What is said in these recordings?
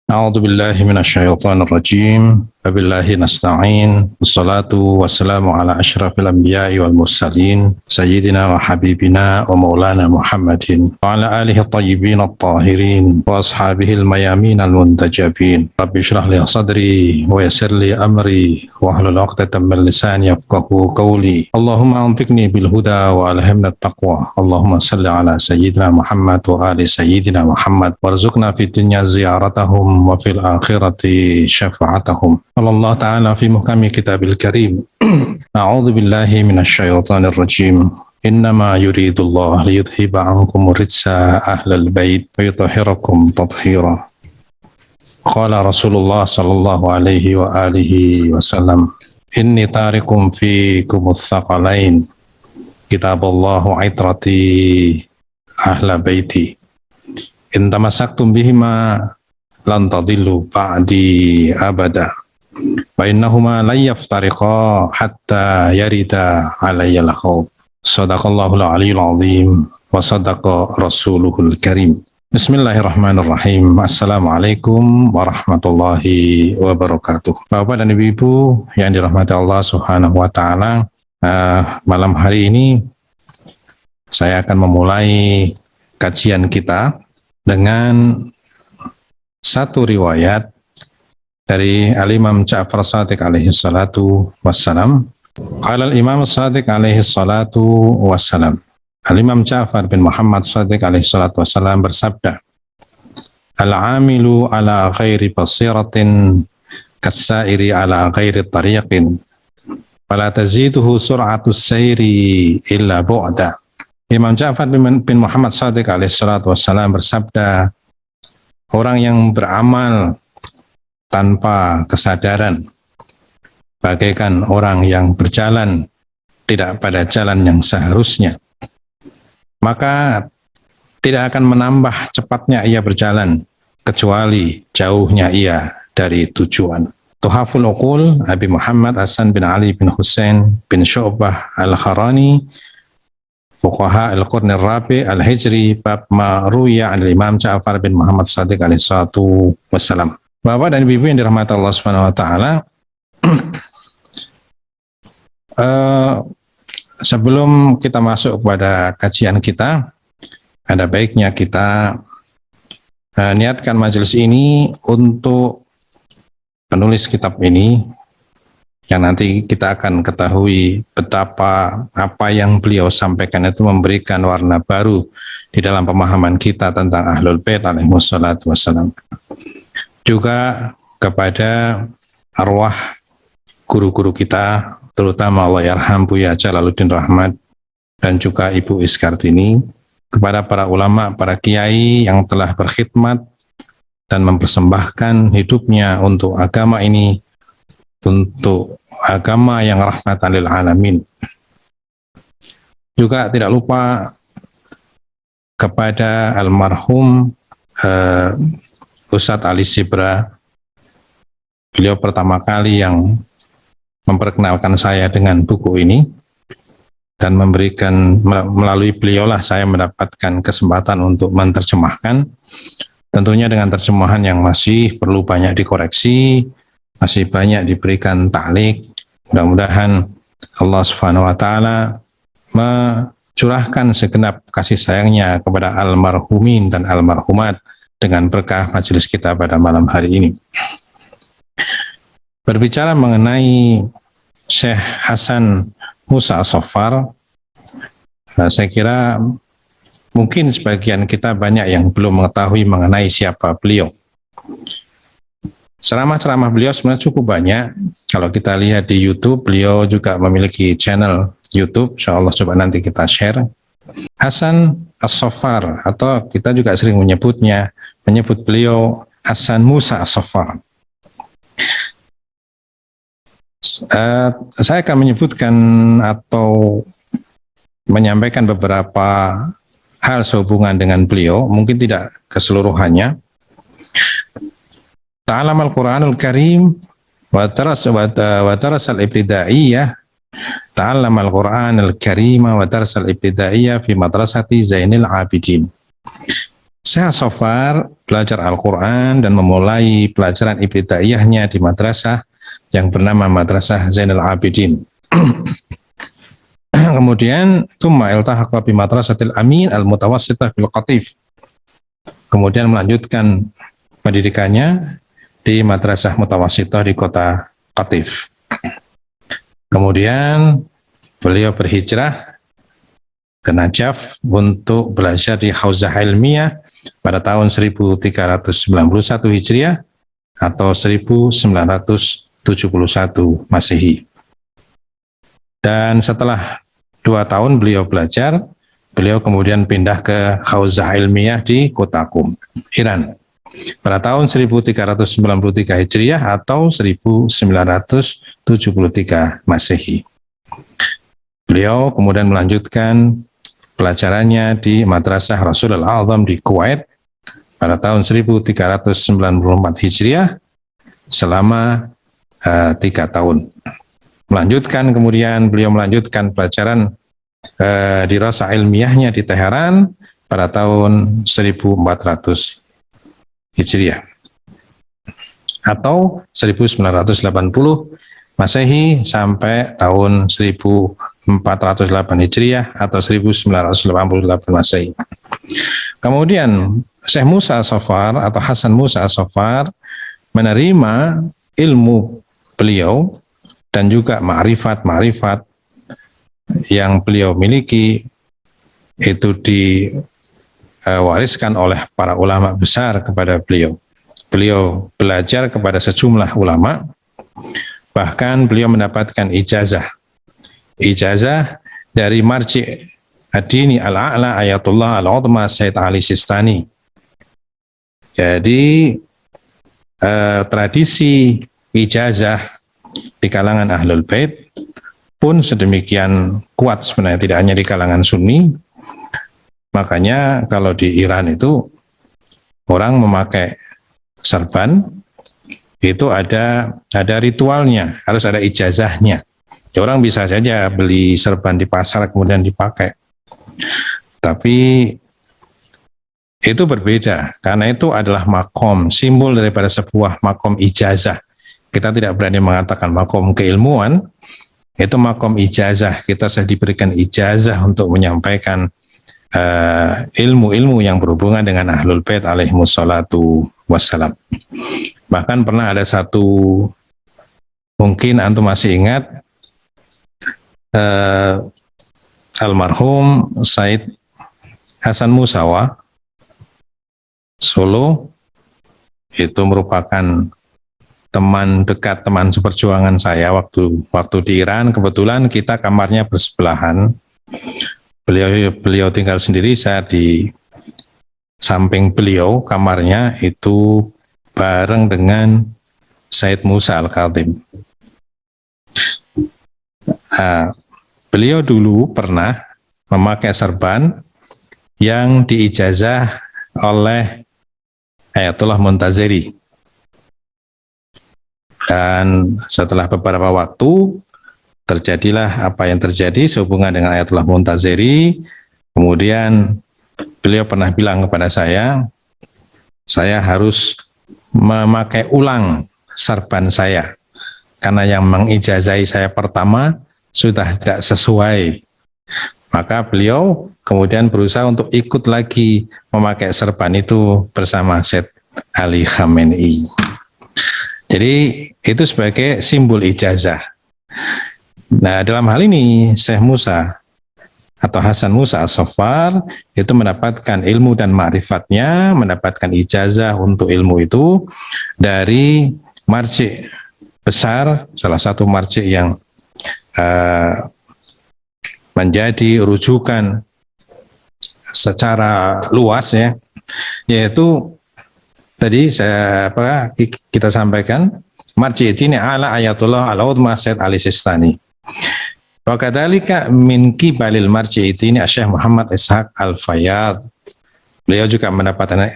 أعوذ بالله من الشيطان الرجيم وبالله نستعين والصلاة والسلام على أشرف الأنبياء والمرسلين سيدنا وحبيبنا ومولانا محمد وعلى آله الطيبين الطاهرين وأصحابه الميامين المنتجبين رب اشرح لي صدري ويسر لي أمري واحلل عقدة من لساني يفقهوا قولي اللهم أنطقني بالهدى وألهمنا التقوى اللهم صل على سيدنا محمد وآل سيدنا محمد وارزقنا في الدنيا زيارتهم وفي الآخرة شفاعتهم قال الله تعالى في محكم كتاب الكريم أعوذ بالله من الشيطان الرجيم إنما يريد الله ليذهب عنكم الرجس أهل البيت ويطهركم تطهيرا قال رسول الله صلى الله عليه وآله وسلم إني تارك فيكم الثقلين كتاب الله عطرتي أهل بيتي إن تمسكتم بهما lan tadillu ba'di abada wa innahuma lan yaftariqa hatta yarida alayya al-haud sadaqallahul aliyyul azim wa sadaqa rasuluhul karim. Bismillahirrahmanirrahim. Assalamualaikum warahmatullahi wabarakatuh. Bapak dan Ibu yang dirahmati Allah Subhanahu wa taala, malam hari ini saya akan memulai kajian kita dengan satu riwayat dari Al-Imam Ja'far Shadiq alaihi salatu wassalam. Qala Al-Imam Shadiq alaihi salatu wassalam. Al-Imam Ja'far bin Muhammad Shadiq alaihi salatu wassalam bersabda, Al-amilu ala ghairi basiratin kasairi ala ghairi tariqin fala taziduhu sur'atus sayri illa bu'da. Imam Ja'far bin Muhammad Shadiq alaihi salatu wassalam bersabda, orang yang beramal tanpa kesadaran bagaikan orang yang berjalan tidak pada jalan yang seharusnya, maka tidak akan menambah cepatnya ia berjalan kecuali jauhnya ia dari tujuan. Tuhaful Uqul Abi Muhammad Hasan bin Ali bin Husain bin Syu'bah Al-Harani Fuqaha Al-Qurn Al-Rabi Al-Hijri bab ma'ruya al-Imam Ja'far bin Muhammad Shadiq alaihi salatu wassalam. Bapak dan Ibu yang dirahmati Allah Subhanahu wa taala, sebelum kita masuk kepada kajian kita, ada baiknya kita niatkan majelis ini untuk penulis kitab ini, yang nanti kita akan ketahui betapa apa yang beliau sampaikan itu memberikan warna baru di dalam pemahaman kita tentang Ahlul Bait alaihimus salatu wassalam. Juga kepada arwah guru-guru kita, terutama Allah yarham Buya Jalaluddin Rahmat dan juga Ibu Iskartini, kepada para ulama, para kiai yang telah berkhidmat dan mempersembahkan hidupnya untuk agama ini, untuk agama yang rahmatan lil alamin. Juga tidak lupa kepada almarhum Ustadz Ali Sibra. Beliau pertama kali yang memperkenalkan saya dengan buku ini, dan memberikan, melalui beliaulah saya mendapatkan kesempatan untuk menerjemahkan, tentunya dengan terjemahan yang masih perlu banyak dikoreksi, masih banyak diberikan ta'liq. Mudah-mudahan Allah Subhanahu wa taala mencurahkan segenap kasih sayangnya kepada almarhumin dan almarhumat dengan berkah majelis kita pada malam hari ini. Berbicara mengenai Syekh Hasan Musa As-Saffar, saya kira mungkin sebagian kita banyak yang belum mengetahui mengenai siapa beliau. Ceramah-ceramah beliau sebenarnya cukup banyak. Kalau kita lihat di YouTube, beliau juga memiliki channel YouTube. Insyaallah coba nanti kita share. Hasan As-Saffar, atau kita juga sering menyebut beliau Hasan Musa As-Saffar. Saya akan menyebutkan atau menyampaikan beberapa hal sehubungan dengan beliau, mungkin tidak keseluruhannya. Ta'alam al-Quranul Karim wa darasal ibtidaiyah. Ta'alam al-Quranul Karim wa darasal ibtidaiyah fi madrasati Zainil Abidin. Syekh Saffar belajar Al-Quran dan memulai pelajaran ibtidaiyahnya di madrasah yang bernama Madrasah Zainal Abidin. Kemudian tsumma iltahaqa bi Madrasatil Amin Al-Mutawassithah bil Qatif. Kemudian melanjutkan pendidikannya di Madrasah Mutawassithah di kota Qatif. Kemudian beliau berhijrah ke Najaf untuk belajar di Hauzah Ilmiyah pada tahun 1391 Hijriah atau 1971 Masehi. Dan setelah 2 tahun beliau belajar, beliau kemudian pindah ke Hauzah Ilmiyah di kota Qum, Iran, pada tahun 1393 Hijriah atau 1973 Masehi. Beliau kemudian melanjutkan pelajarannya di Madrasah Rasulul A'zam di Kuwait pada tahun 1394 Hijriah selama 3 tahun. Kemudian beliau melanjutkan pelajaran dirasa ilmiahnya di Teheran pada tahun 1400 Hijriah atau 1980 Masehi sampai tahun 1408 Hijriah atau 1988 Masehi. Kemudian Syekh Musa As-Saffar atau Hasan Musa As-Saffar menerima ilmu beliau dan juga ma'rifat yang beliau miliki itu diwariskan oleh para ulama besar kepada beliau. Beliau belajar kepada sejumlah ulama, bahkan beliau mendapatkan ijazah dari Marji' Ad-Dini Al-A'la Ayatullah Al-Udma Sayyid Ali Sistani. Jadi tradisi ijazah di kalangan Ahlul Bait pun sedemikian kuat sebenarnya, tidak hanya di kalangan Sunni. Makanya kalau di Iran itu orang memakai serban itu ada ritualnya, harus ada ijazahnya. Ya, orang bisa saja beli serban di pasar kemudian dipakai, tapi itu berbeda karena itu adalah makom, simbol daripada sebuah makom ijazah. Kita tidak berani mengatakan makom keilmuan, itu makom ijazah. Kita sudah diberikan ijazah untuk menyampaikan ilmu-ilmu yang berhubungan dengan Ahlul Bait alaihimussalatu wassalam. Bahkan pernah ada satu, mungkin antum masih ingat, almarhum Said Hasan Musawa Solo, itu merupakan teman dekat, teman seperjuangan saya waktu di Iran. Kebetulan kita kamarnya bersebelahan. Beliau tinggal sendiri, saya di samping beliau kamarnya itu bareng dengan Said Musa Al-Khatib. Nah, beliau dulu pernah memakai serban yang diijazah oleh Ayatullah Muntaziri. Dan setelah beberapa waktu terjadilah apa yang terjadi sehubungan dengan Ayatullah Muntaziri. Kemudian beliau pernah bilang kepada saya harus memakai ulang serban saya karena yang mengijazahi saya pertama sudah tidak sesuai. Maka beliau kemudian berusaha untuk ikut lagi memakai serban itu bersama Said Ali Khamenei. Jadi itu sebagai simbol ijazah. Nah, dalam hal ini Syekh Musa atau Hasan Musa As-Saffar itu mendapatkan ilmu dan ma'rifatnya, mendapatkan ijazah untuk ilmu itu dari marji' besar, salah satu marji' yang menjadi rujukan secara luas ya, yaitu tadi kita sampaikan marji' ini ala Ayatullah Al-Udma Sayyid Ali Sistani. Wa kadzalika min qibalil marji' ini Syekh Muhammad Ishaq Al-Fayyad. Beliau juga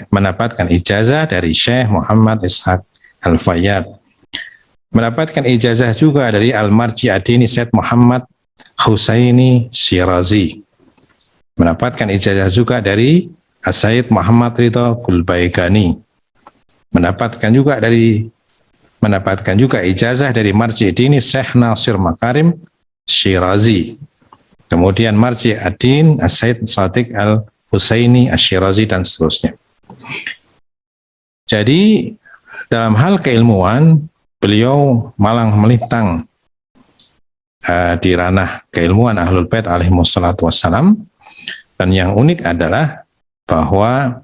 mendapatkan ijazah dari Syekh Muhammad Ishaq Al-Fayyad. Mendapatkan ijazah juga dari Al-Marji' Ad-Dini Sayyid Muhammad Husaini Syirazi. Mendapatkan ijazah juga dari As-Sayyid Muhammad Ridha Gulbaigani, mendapatkan juga ijazah dari Marji Dini Syekh Nasir Makarim Syirazi, kemudian Marji Ad-Din As-Sayyid Sadiq Al-Husaini Asy-Syirazi, dan seterusnya. Jadi dalam hal keilmuan beliau malang melintang di ranah keilmuan Ahlul Bait alaihimussalatu wassalam, dan yang unik adalah bahwa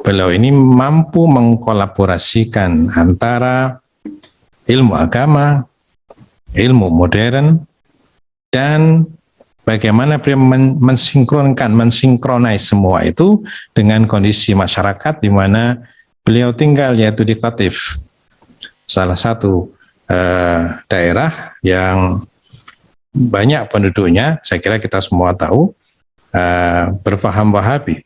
beliau ini mampu mengkolaborasikan antara ilmu agama, ilmu modern, dan bagaimana beliau mensinkronkan semua itu dengan kondisi masyarakat di mana beliau tinggal, yaitu di Qatif, salah satu daerah yang banyak penduduknya, saya kira kita semua tahu, berpaham Wahabi.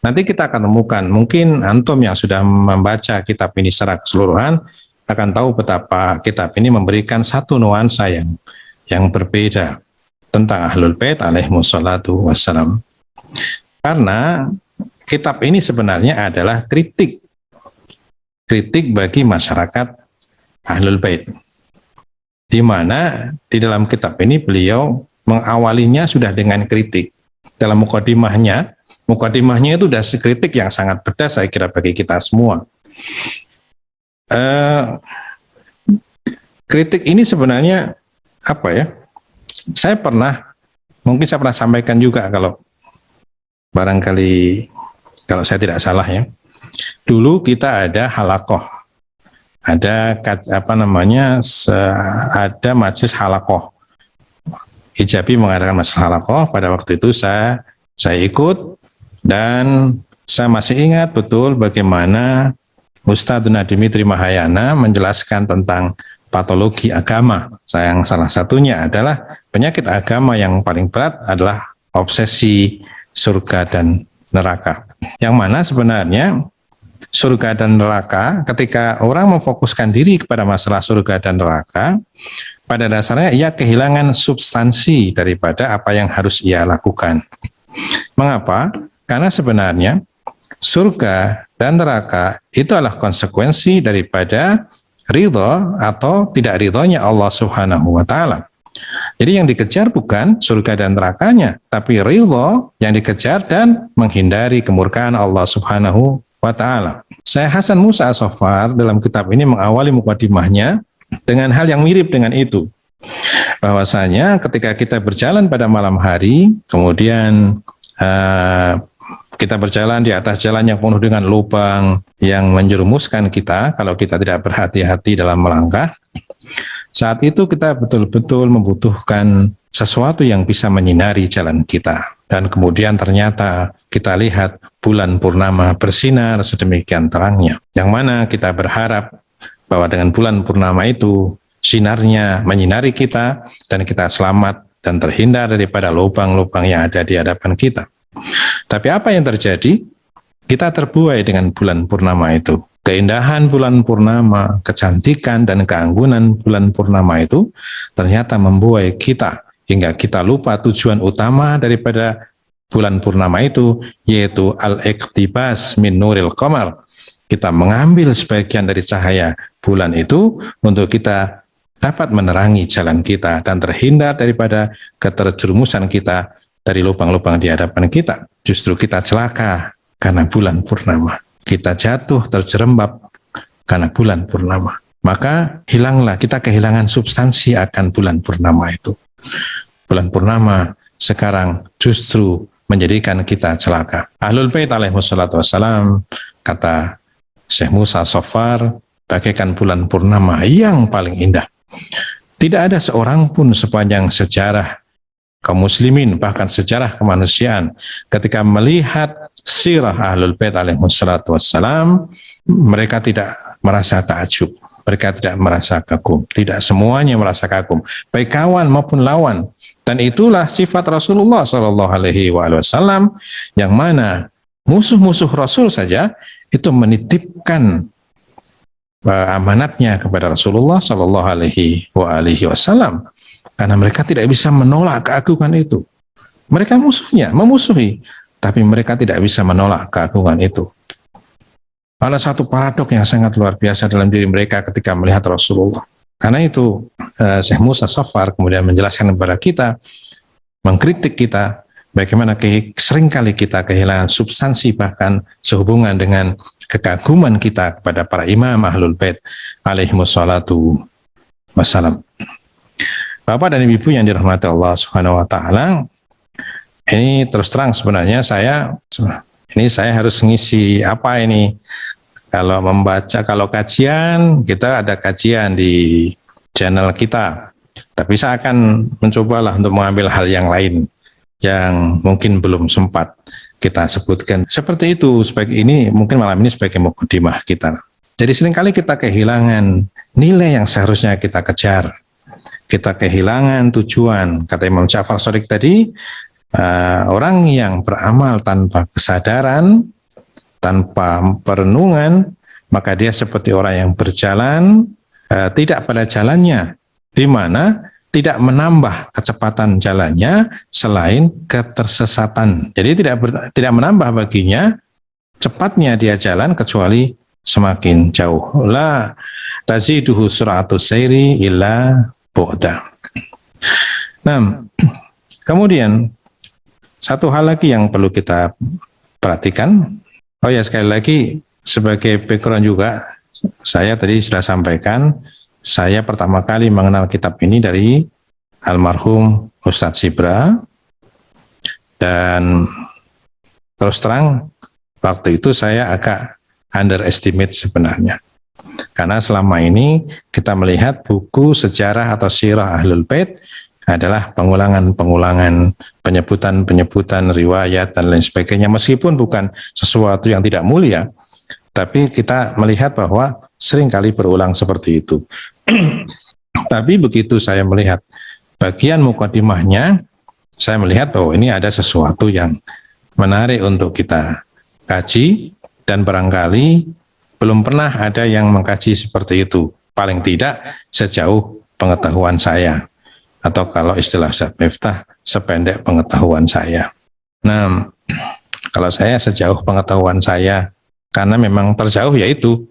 Nanti kita akan temukan, mungkin antum yang sudah membaca kitab ini secara keseluruhan akan tahu betapa kitab ini memberikan satu nuansa yang berbeda tentang Ahlul Bait alaihimussalatu wassalam. Karena kitab ini sebenarnya adalah kritik bagi masyarakat Ahlul Bait, di mana di dalam kitab ini beliau mengawalinya sudah dengan kritik. Dalam mukadimahnya itu sudah kritik yang sangat pedas, saya kira, bagi kita semua. Kritik ini sebenarnya apa ya? Mungkin saya pernah sampaikan juga, kalau barangkali kalau saya tidak salah ya. Dulu kita ada halaqah, ada majelis halaqah. Hijabi mengadakan majelis halaqah. Pada waktu itu saya ikut, dan saya masih ingat betul bagaimana Ustadz Dimitri Mahayana menjelaskan tentang patologi agama. Yang salah satunya adalah penyakit agama yang paling berat adalah obsesi surga dan neraka. Yang mana sebenarnya surga dan neraka, ketika orang memfokuskan diri kepada masalah surga dan neraka, pada dasarnya ia kehilangan substansi daripada apa yang harus ia lakukan. Mengapa? Karena sebenarnya surga dan neraka itu adalah konsekuensi daripada ridho atau tidak ridhonya Allah Subhanahu wa Ta'ala. Jadi yang dikejar bukan surga dan nerakanya, tapi ridho yang dikejar dan menghindari kemurkaan Allah Subhanahu wa Ta'ala. Syekh Hasan Musa As-Saffar dalam kitab ini mengawali mukadimahnya dengan hal yang mirip dengan itu. Bahwasanya ketika kita berjalan pada malam hari, kemudian kita berjalan di atas jalan yang penuh dengan lubang yang menjerumuskan kita kalau kita tidak berhati-hati dalam melangkah. Saat itu kita betul-betul membutuhkan sesuatu yang bisa menyinari jalan kita. Dan kemudian ternyata kita lihat bulan purnama bersinar sedemikian terangnya. Yang mana kita berharap bahwa dengan bulan purnama itu sinarnya menyinari kita dan kita selamat dan terhindar daripada lubang-lubang yang ada di hadapan kita. Tapi apa yang terjadi? Kita terbuai dengan bulan purnama itu. Keindahan bulan purnama, kecantikan dan keanggunan bulan purnama itu ternyata membuai kita hingga kita lupa tujuan utama daripada bulan purnama itu, yaitu al-iqtibas min nuril qamar. Kita mengambil sebagian dari cahaya bulan itu untuk kita dapat menerangi jalan kita dan terhindar daripada keterjerumusan kita dari lubang-lubang di hadapan kita. Justru kita celaka karena bulan purnama. Kita jatuh terjerembab karena bulan purnama. Maka hilanglah, kita kehilangan substansi akan bulan purnama itu. Bulan purnama sekarang justru menjadikan kita celaka. Ahlul Bait alaihimussalatu wassalam, kata Syekh Musa As-Saffar, bagaikan bulan purnama yang paling indah. Tidak ada seorang pun sepanjang sejarah kaum muslimin, bahkan sejarah kemanusiaan, ketika melihat sirah Ahlul Bait alaihimussalatu wassalam, mereka tidak merasa takjub, mereka tidak merasa kagum. Tidak semuanya merasa kagum, baik kawan maupun lawan. Dan itulah sifat Rasulullah SAW, yang mana musuh-musuh Rasul saja itu menitipkan amanatnya kepada Rasulullah SAW, karena mereka tidak bisa menolak keagungan itu. Mereka memusuhi tapi mereka tidak bisa menolak keagungan itu. Ada satu paradok yang sangat luar biasa dalam diri mereka ketika melihat Rasulullah. Karena itu Syekh Musa Safar kemudian menjelaskan kepada kita, mengkritik kita, bagaimana seringkali kita kehilangan substansi bahkan sehubungan dengan kekaguman kita kepada para imam Ahlul Bait alaihimussalatu wassalam. Bapak dan Ibu yang dirahmati Allah Subhanahu wa taala, ini terus terang sebenarnya saya harus ngisi apa ini? Kalau membaca, kalau kajian, kita ada kajian di channel kita. Tapi saya akan mencobalah untuk mengambil hal yang lain yang mungkin belum sempat kita sebutkan. Seperti itu, sebagai ini mungkin malam ini sebagai mukadimah kita. Jadi seringkali kita kehilangan nilai yang seharusnya kita kejar. Kita kehilangan tujuan. Kata Imam Ja'far Shadiq tadi, orang yang beramal tanpa kesadaran, tanpa perenungan, maka dia seperti orang yang berjalan tidak pada jalannya, di mana tidak menambah kecepatan jalannya selain ketersesatan. Jadi tidak menambah baginya cepatnya dia jalan kecuali semakin jauh. La taziduhu sur'atus sayri illa bu'da. Nah, kemudian satu hal lagi yang perlu kita perhatikan. Oh ya, sekali lagi sebagai background juga, saya tadi sudah sampaikan, saya pertama kali mengenal kitab ini dari almarhum Ustadz Sibra, dan terus terang waktu itu saya agak underestimate sebenarnya. Karena selama ini kita melihat buku sejarah atau sirah Ahlul Bait adalah pengulangan-pengulangan, penyebutan-penyebutan riwayat dan lain sebagainya, meskipun bukan sesuatu yang tidak mulia, tapi kita melihat bahwa seringkali berulang seperti itu. Tapi begitu saya melihat bagian mukadimahnya, saya melihat bahwa ini ada sesuatu yang menarik untuk kita kaji, dan barangkali belum pernah ada yang mengkaji seperti itu, paling tidak sejauh pengetahuan saya. Atau kalau istilah Ustaz Miftah, sependek pengetahuan saya. Nah, kalau saya sejauh pengetahuan saya, karena memang terjauh ya itu,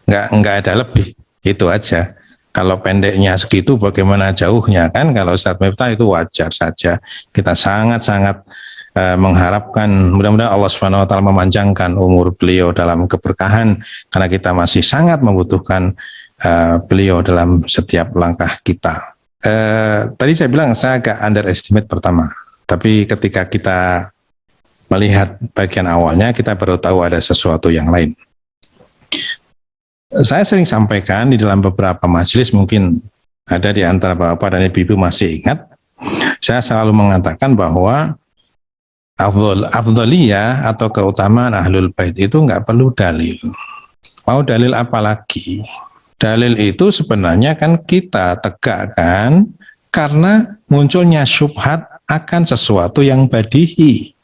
nggak ada lebih, itu aja. Kalau pendeknya segitu, bagaimana jauhnya kan? Kalau Ustaz Miftah itu wajar saja. Kita sangat-sangat mengharapkan mudah-mudahan Allah Subhanahu wa taala memanjangkan umur beliau dalam keberkahan, karena kita masih sangat membutuhkan beliau dalam setiap langkah kita. Tadi saya bilang saya agak underestimate pertama, tapi ketika kita melihat bagian awalnya, kita baru tahu ada sesuatu yang lain. Saya sering sampaikan di dalam beberapa majelis, mungkin ada di antara Bapak dan Ibu masih ingat, saya selalu mengatakan bahwa afdhaliyah atau keutamaan Ahlul Bait itu nggak perlu dalil. Mau dalil apa lagi? Dalil itu sebenarnya kan kita tegakkan karena munculnya syubhat akan sesuatu yang badihi.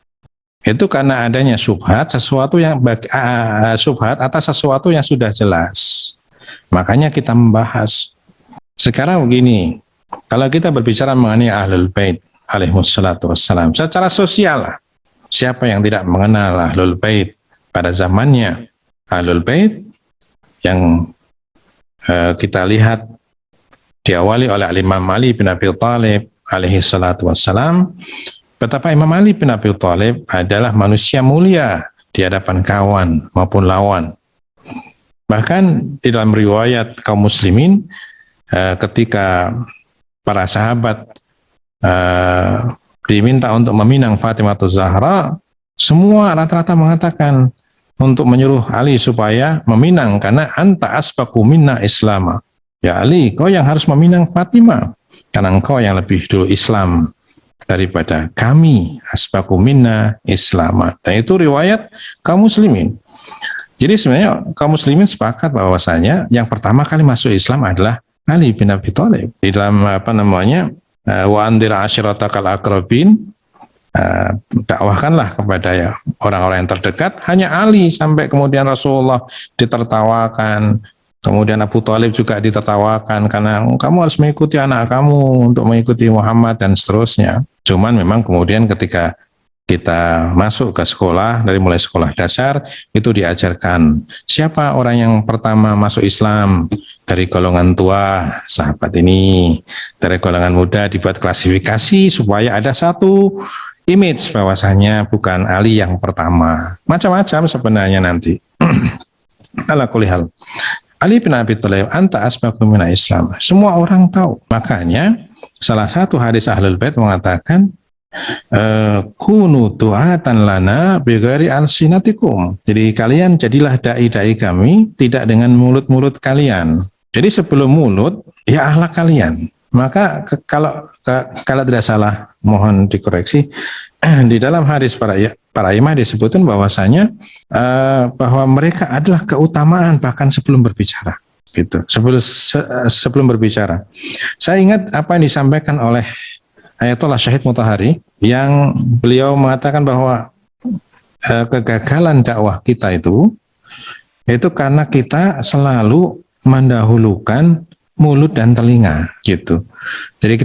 Itu karena adanya syubhat, syubhat atas sesuatu yang sudah jelas. Makanya kita membahas. Sekarang begini, kalau kita berbicara mengenai Ahlul Bait alaihissalatu wassalam, secara sosial lah, siapa yang tidak mengenal Ahlul Bait pada zamannya? Ahlul Bait yang kita lihat diawali oleh Imam Ali bin Abi Thalib alaihi salatu wassalam, betapa Imam Ali bin Abi Thalib adalah manusia mulia di hadapan kawan maupun lawan. Bahkan di dalam riwayat kaum muslimin, ketika para sahabat diminta untuk meminang Fatimah Zahra, semua rata-rata mengatakan untuk menyuruh Ali supaya meminang, karena anta asbaqu minna islama. Ya Ali, kau yang harus meminang Fatimah, karena engkau yang lebih dulu Islam daripada kami. Asbaqu minna islama. Dan itu riwayat kaum muslimin. Jadi sebenarnya kaum muslimin sepakat bahwasanya yang pertama kali masuk Islam adalah Ali bin Abi Thalib. Di dalam wa andir ashiratakal aqrabin, dakwahkanlah kepada orang-orang yang terdekat. Hanya Ali, sampai kemudian Rasulullah ditertawakan, kemudian Abu Thalib juga ditertawakan karena kamu harus mengikuti anak kamu untuk mengikuti Muhammad dan seterusnya. Cuman memang kemudian ketika kita masuk ke sekolah, dari mulai sekolah dasar, itu diajarkan siapa orang yang pertama masuk Islam. Dari golongan tua, sahabat ini. Dari golongan muda dibuat klasifikasi supaya ada satu image bahwasanya bukan Ali yang pertama. Macam-macam sebenarnya nanti. Ala kulli hal. Ali bin Abi Thalib, anta asbaqu mina Islam. Semua orang tahu. Makanya salah satu hadis Ahlul Bait mengatakan kunu tu'atan lana bighairi alsinatikum. Jadi kalian jadilah dai-dai kami tidak dengan mulut-mulut kalian. Jadi sebelum mulut ya akhlak kalian. Maka kalau tidak salah, mohon dikoreksi, di dalam hadis para imam disebutkan bahwasanya bahwa mereka adalah keutamaan bahkan sebelum berbicara. Gitu. Sebelum berbicara. Saya ingat apa yang disampaikan oleh Ayatollah Syahid Mutahari yang beliau mengatakan bahwa kegagalan dakwah kita itu karena kita selalu mendahulukan mulut dan telinga gitu. Jadi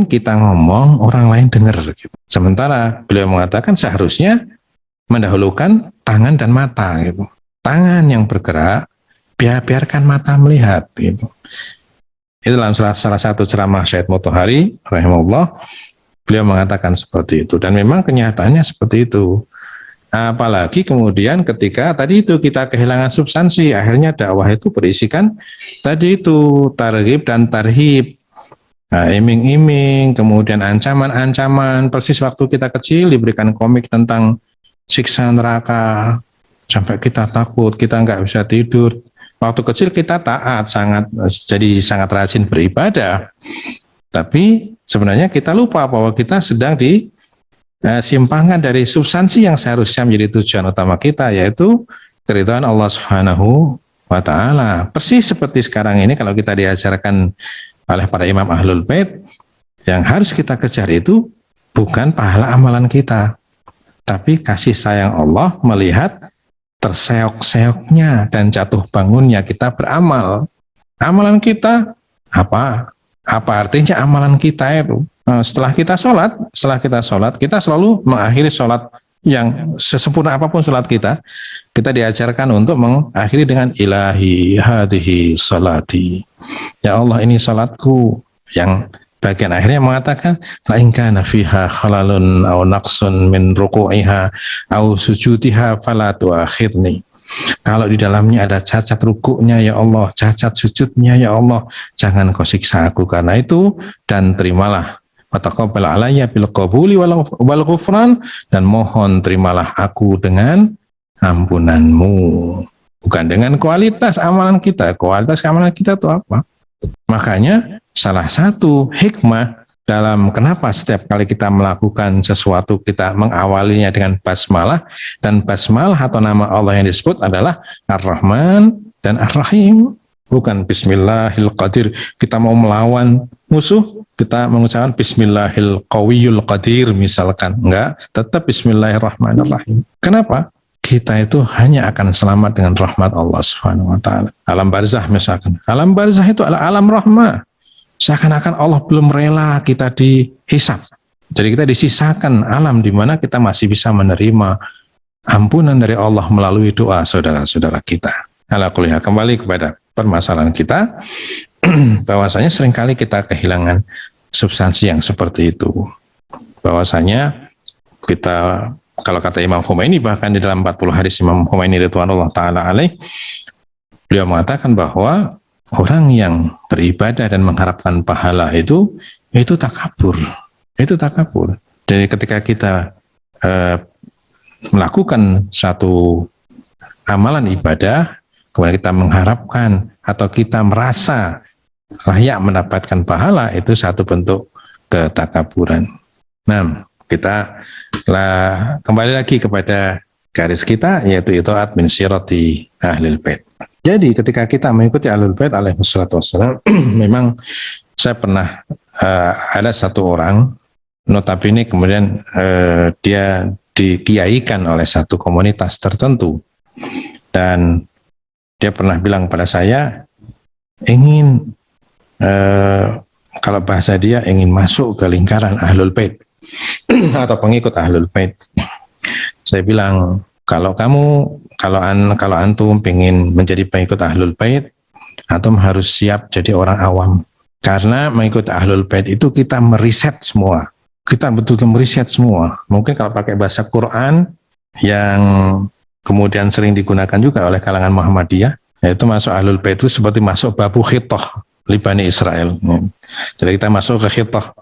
kita ngomong, orang lain dengar gitu. Sementara beliau mengatakan seharusnya mendahulukan tangan dan mata gitu. Tangan yang bergerak, biarkan mata melihat gitu. Itu dalam salah satu ceramah Syed Mutahari rahimahullah, beliau mengatakan seperti itu, dan memang kenyataannya seperti itu. Apalagi kemudian ketika tadi itu kita kehilangan substansi, akhirnya dakwah itu berisikan tadi itu targhib dan tarhib, iming-iming, kemudian ancaman-ancaman. Persis waktu kita kecil diberikan komik tentang siksa neraka sampai kita takut, kita nggak bisa tidur. Waktu kecil kita taat, jadi sangat rajin beribadah, tapi sebenarnya kita lupa bahwa kita sedang di simpangan dari substansi yang seharusnya menjadi tujuan utama kita, yaitu keridhaan Allah Subhanahu wa Ta'ala. Persis seperti sekarang ini, kalau kita diajarkan oleh para imam Ahlul Bait, yang harus kita kejar itu bukan pahala amalan kita, tapi kasih sayang Allah melihat terseok-seoknya dan jatuh bangunnya kita beramal. Amalan kita apa? Apa artinya amalan kita itu? Setelah kita sholat, kita selalu mengakhiri sholat yang sesempurna apapun sholat kita diajarkan untuk mengakhiri dengan ilahi hadihi sholati. Ya Allah, ini sholatku. Yang bagian akhirnya mengatakan la in kana fiha khalalun aw naqsun min ruku'iha aw sujudiha fala tu'akhidni. Kalau di dalamnya ada cacat rukuknya ya Allah, cacat sujudnya ya Allah, jangan kau siksa aku karena itu, dan terimalah wataqabbal alayya bil qabuli wal ghufran, dan mohon terimalah aku dengan ampunanmu, bukan dengan kualitas amalan kita. Kualitas amalan kita itu apa? Makanya salah satu hikmah dalam kenapa setiap kali kita melakukan sesuatu kita mengawalinya dengan basmalah, dan basmalah atau nama Allah yang disebut adalah Ar-Rahman dan Ar-Rahim, bukan Bismillahil Qadir. Kita mau melawan musuh, kita mengucapkan Bismillahil Qawiyul Qadir misalkan, enggak, tetap Bismillahirrahmanirrahim. Kenapa? Kita itu hanya akan selamat dengan rahmat Allah Subhanahu wa Ta'ala. Alam barzah misalkan, alam barzah itu adalah alam rahmah. Seakan-akan Allah belum rela kita dihisab. Jadi kita disisakan alam di mana kita masih bisa menerima ampunan dari Allah melalui doa saudara-saudara kita. Ala kulli hal, kembali kepada permasalahan kita, bahwasanya seringkali kita kehilangan substansi yang seperti itu. Bahwasanya kita, kalau kata Imam Khomeini, bahkan di dalam 40 hadis Imam Khomeini ridwanullah ta'ala alaih, beliau mengatakan bahwa orang yang beribadah dan mengharapkan pahala itu takabur. Itu takabur. Jadi ketika kita melakukan satu amalan ibadah, kemudian kita mengharapkan atau kita merasa layak mendapatkan pahala, itu satu bentuk ketakaburan. Nah, kita kembali lagi kepada garis kita, yaitu itaat min sirati ahlil bait. Jadi ketika kita mengikuti Ahlul Bait alaihi wassalatu wassalam, memang saya pernah ada satu orang notabene kemudian dia dikiaikan oleh satu komunitas tertentu, dan dia pernah bilang pada saya ingin kalau bahasa dia ingin masuk ke lingkaran Ahlul Bait atau pengikut Ahlul Bait. Saya bilang, kalau antum pengen menjadi pengikut Ahlul Bait, antum harus siap jadi orang awam. Karena mengikut Ahlul Bait itu kita meriset semua. Kita betul-betul meriset semua. Mungkin kalau pakai bahasa Quran yang kemudian sering digunakan juga oleh kalangan Muhammadiyah, yaitu masuk Ahlul Bait itu seperti masuk babu khitoh li Bani Israel. Jadi kita masuk ke khitoh.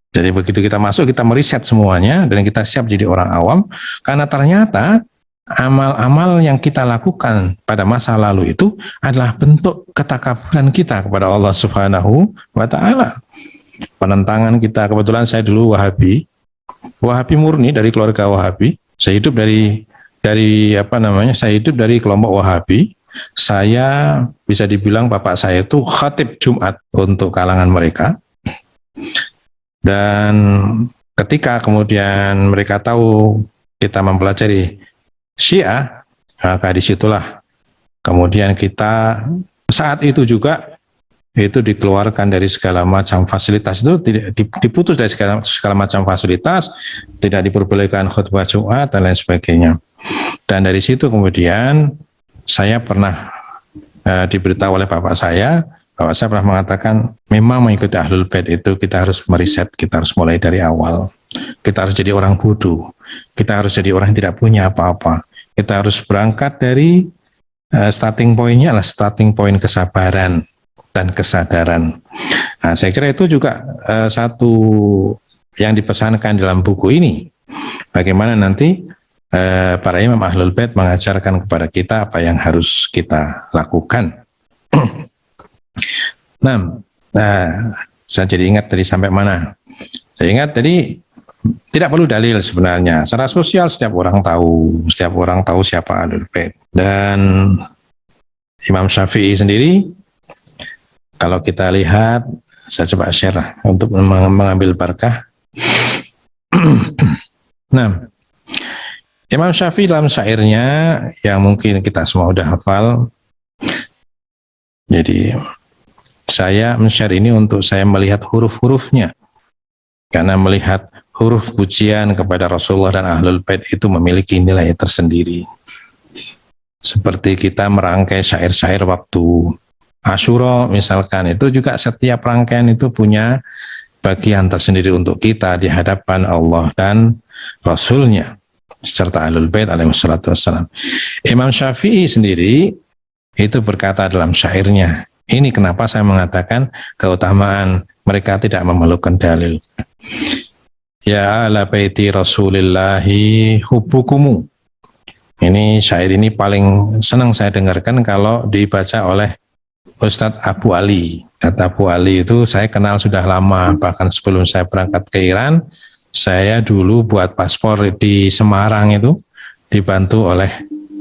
Jadi begitu kita masuk, kita meriset semuanya dan kita siap jadi orang awam, karena ternyata amal-amal yang kita lakukan pada masa lalu itu adalah bentuk ketakaburan kita kepada Allah Subhanahu wa Ta'ala. Penentangan kita, kebetulan saya dulu Wahabi murni, dari keluarga Wahabi. Saya hidup saya hidup dari kelompok Wahabi. Saya bisa dibilang bapak saya itu khatib Jumat untuk kalangan mereka. Dan ketika kemudian mereka tahu kita mempelajari Syiah, maka disitulah kemudian kita saat itu juga itu dikeluarkan dari segala macam fasilitas, itu diputus dari segala macam fasilitas, tidak diperbolehkan khutbah Jumat dan lain sebagainya. Dan dari situ kemudian saya pernah diberitahu oleh bapak saya bahwa saya pernah mengatakan, memang mengikuti Ahlul Bait itu kita harus meriset, kita harus mulai dari awal. Kita harus jadi orang bodoh, kita harus jadi orang yang tidak punya apa-apa. Kita harus berangkat dari starting point-nya adalah starting point kesabaran dan kesadaran. Nah, saya kira itu juga satu yang dipesankan dalam buku ini. Bagaimana nanti para imam Ahlul Bait mengajarkan kepada kita apa yang harus kita lakukan. Nah, saya jadi ingat tadi sampai mana? Saya ingat tadi tidak perlu dalil sebenarnya. Secara sosial setiap orang tahu siapa Ahlul Bait. Dan Imam Syafi'i sendiri, kalau kita lihat, saya coba share untuk mengambil barakah. Nah, Imam Syafi'i dalam syairnya yang mungkin kita semua udah hafal. Jadi saya men-share ini untuk saya melihat huruf-hurufnya, karena melihat huruf pujian kepada Rasulullah dan Ahlul Bait itu memiliki nilai tersendiri. Seperti kita merangkai syair-syair waktu Asyura misalkan, itu juga setiap rangkaian itu punya bagian tersendiri untuk kita di hadapan Allah dan Rasulnya serta Ahlul Bait alaihi wassalatu wassalam. Imam Syafi'i sendiri itu berkata dalam syairnya, ini kenapa saya mengatakan keutamaan mereka tidak memerlukan dalil. Ya ala baiti Rasulillahi hubbukumu. Ini syair ini paling senang saya dengarkan kalau dibaca oleh Ustadz Abu Ali. Ustadz Abu Ali itu saya kenal sudah lama, bahkan sebelum saya berangkat ke Iran, saya dulu buat paspor di Semarang itu dibantu oleh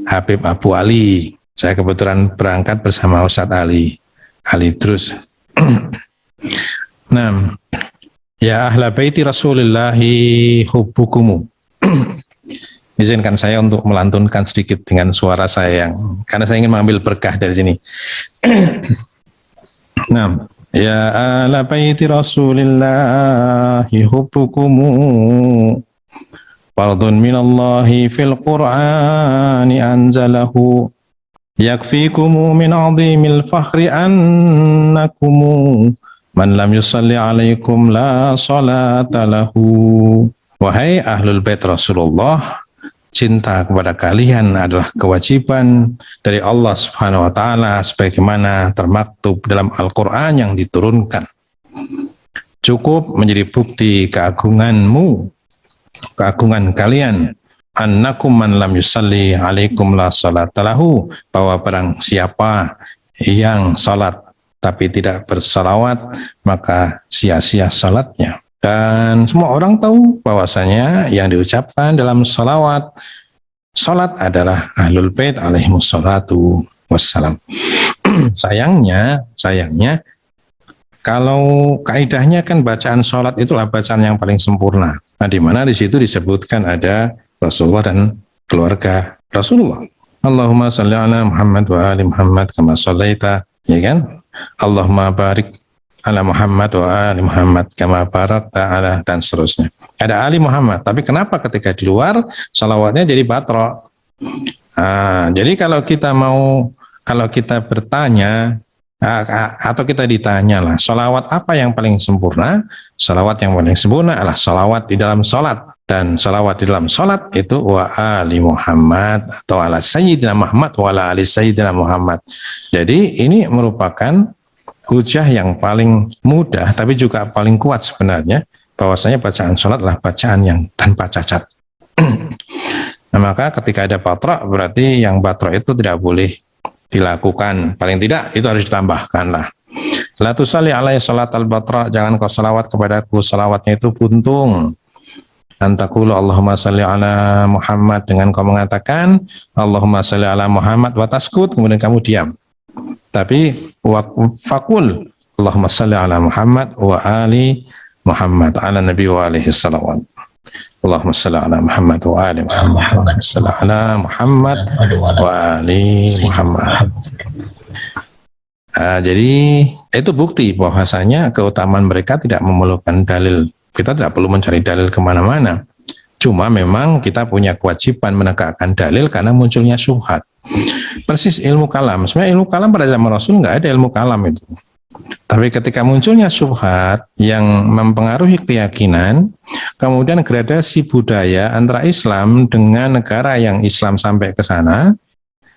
Habib Abu Ali. Saya kebetulan berangkat bersama Ustadz Ali terus. Nah, ya ahla baiti Rasulillahi hubbukumu. Izinkan saya untuk melantunkan sedikit dengan suara saya karena saya ingin mengambil berkah dari sini. Nah, ya ahla baiti Rasulillahi hubbukumu fardun minallahi fil Qur'ani anzalahu. Yakfikumu min azimil fakhri annakumu man lam yusalli alaikum la salata lahu. Wahai Ahlul Bait Rasulullah, cinta kepada kalian adalah kewajiban dari Allah Subhanahu wa Ta'ala sebagaimana termaktub dalam Al-Quran yang diturunkan. Cukup menjadi bukti keagunganmu, keagungan kalian, annakum man lam yusalli alaikum la salata lahu, bahwa barang siapa yang salat tapi tidak bersalawat maka sia-sia salatnya. Dan semua orang tahu bahwasanya yang diucapkan dalam salat adalah Ahlul Bait alaihi wassalatu wassalam. Sayangnya kalau kaidahnya kan bacaan salat itulah bacaan yang paling sempurna. Nah, di mana di situ disebutkan ada Rasulullah dan keluarga Rasulullah. Allahumma shalli ala Muhammad wa ali Muhammad kama shallaita, ya kan? Allahumma barik ala Muhammad wa ali Muhammad kama barakta ala, dan seterusnya. Ada ali Muhammad, tapi kenapa ketika di luar salawatnya jadi batra? Jadi kalau kita bertanya atau kita ditanya lah, salawat apa yang paling sempurna? Salawat yang paling sempurna adalah salawat di dalam salat, dan salawat di dalam salat itu wa ali Muhammad atau ala Sayyidina Muhammad wa ala ali Sayyidina Muhammad. Jadi ini merupakan hujah yang paling mudah tapi juga paling kuat sebenarnya, bahwasanya bacaan salat adalah bacaan yang tanpa cacat. Nah, maka ketika ada batra, berarti yang batra itu tidak boleh dilakukan, paling tidak itu harus ditambahkan lah. La tusalli alaihi salat al-batra, jangan kau salawat kepadaku, salawatnya itu buntung. Antakulu Allahumma salli ala Muhammad, dengan kau mengatakan Allahumma salli ala Muhammad wa taskut, kemudian kamu diam. Tapi fakul Allahumma salli ala Muhammad wa ali Muhammad ala nabi wa alihi salawat. Allahumma salli ala Muhammad wa ali Muhammad, salli ala Muhammad wa ali Muhammad. Jadi itu bukti bahwasanya keutamaan mereka tidak memerlukan dalil. Kita tidak perlu mencari dalil kemana-mana. Cuma memang kita punya kewajiban menegakkan dalil karena munculnya syubhat. Persis ilmu kalam. Sebenarnya ilmu kalam pada zaman Rasul nggak ada ilmu kalam itu. Tapi ketika munculnya syubhat yang mempengaruhi keyakinan, kemudian gradasi budaya antara Islam dengan negara yang Islam sampai ke sana,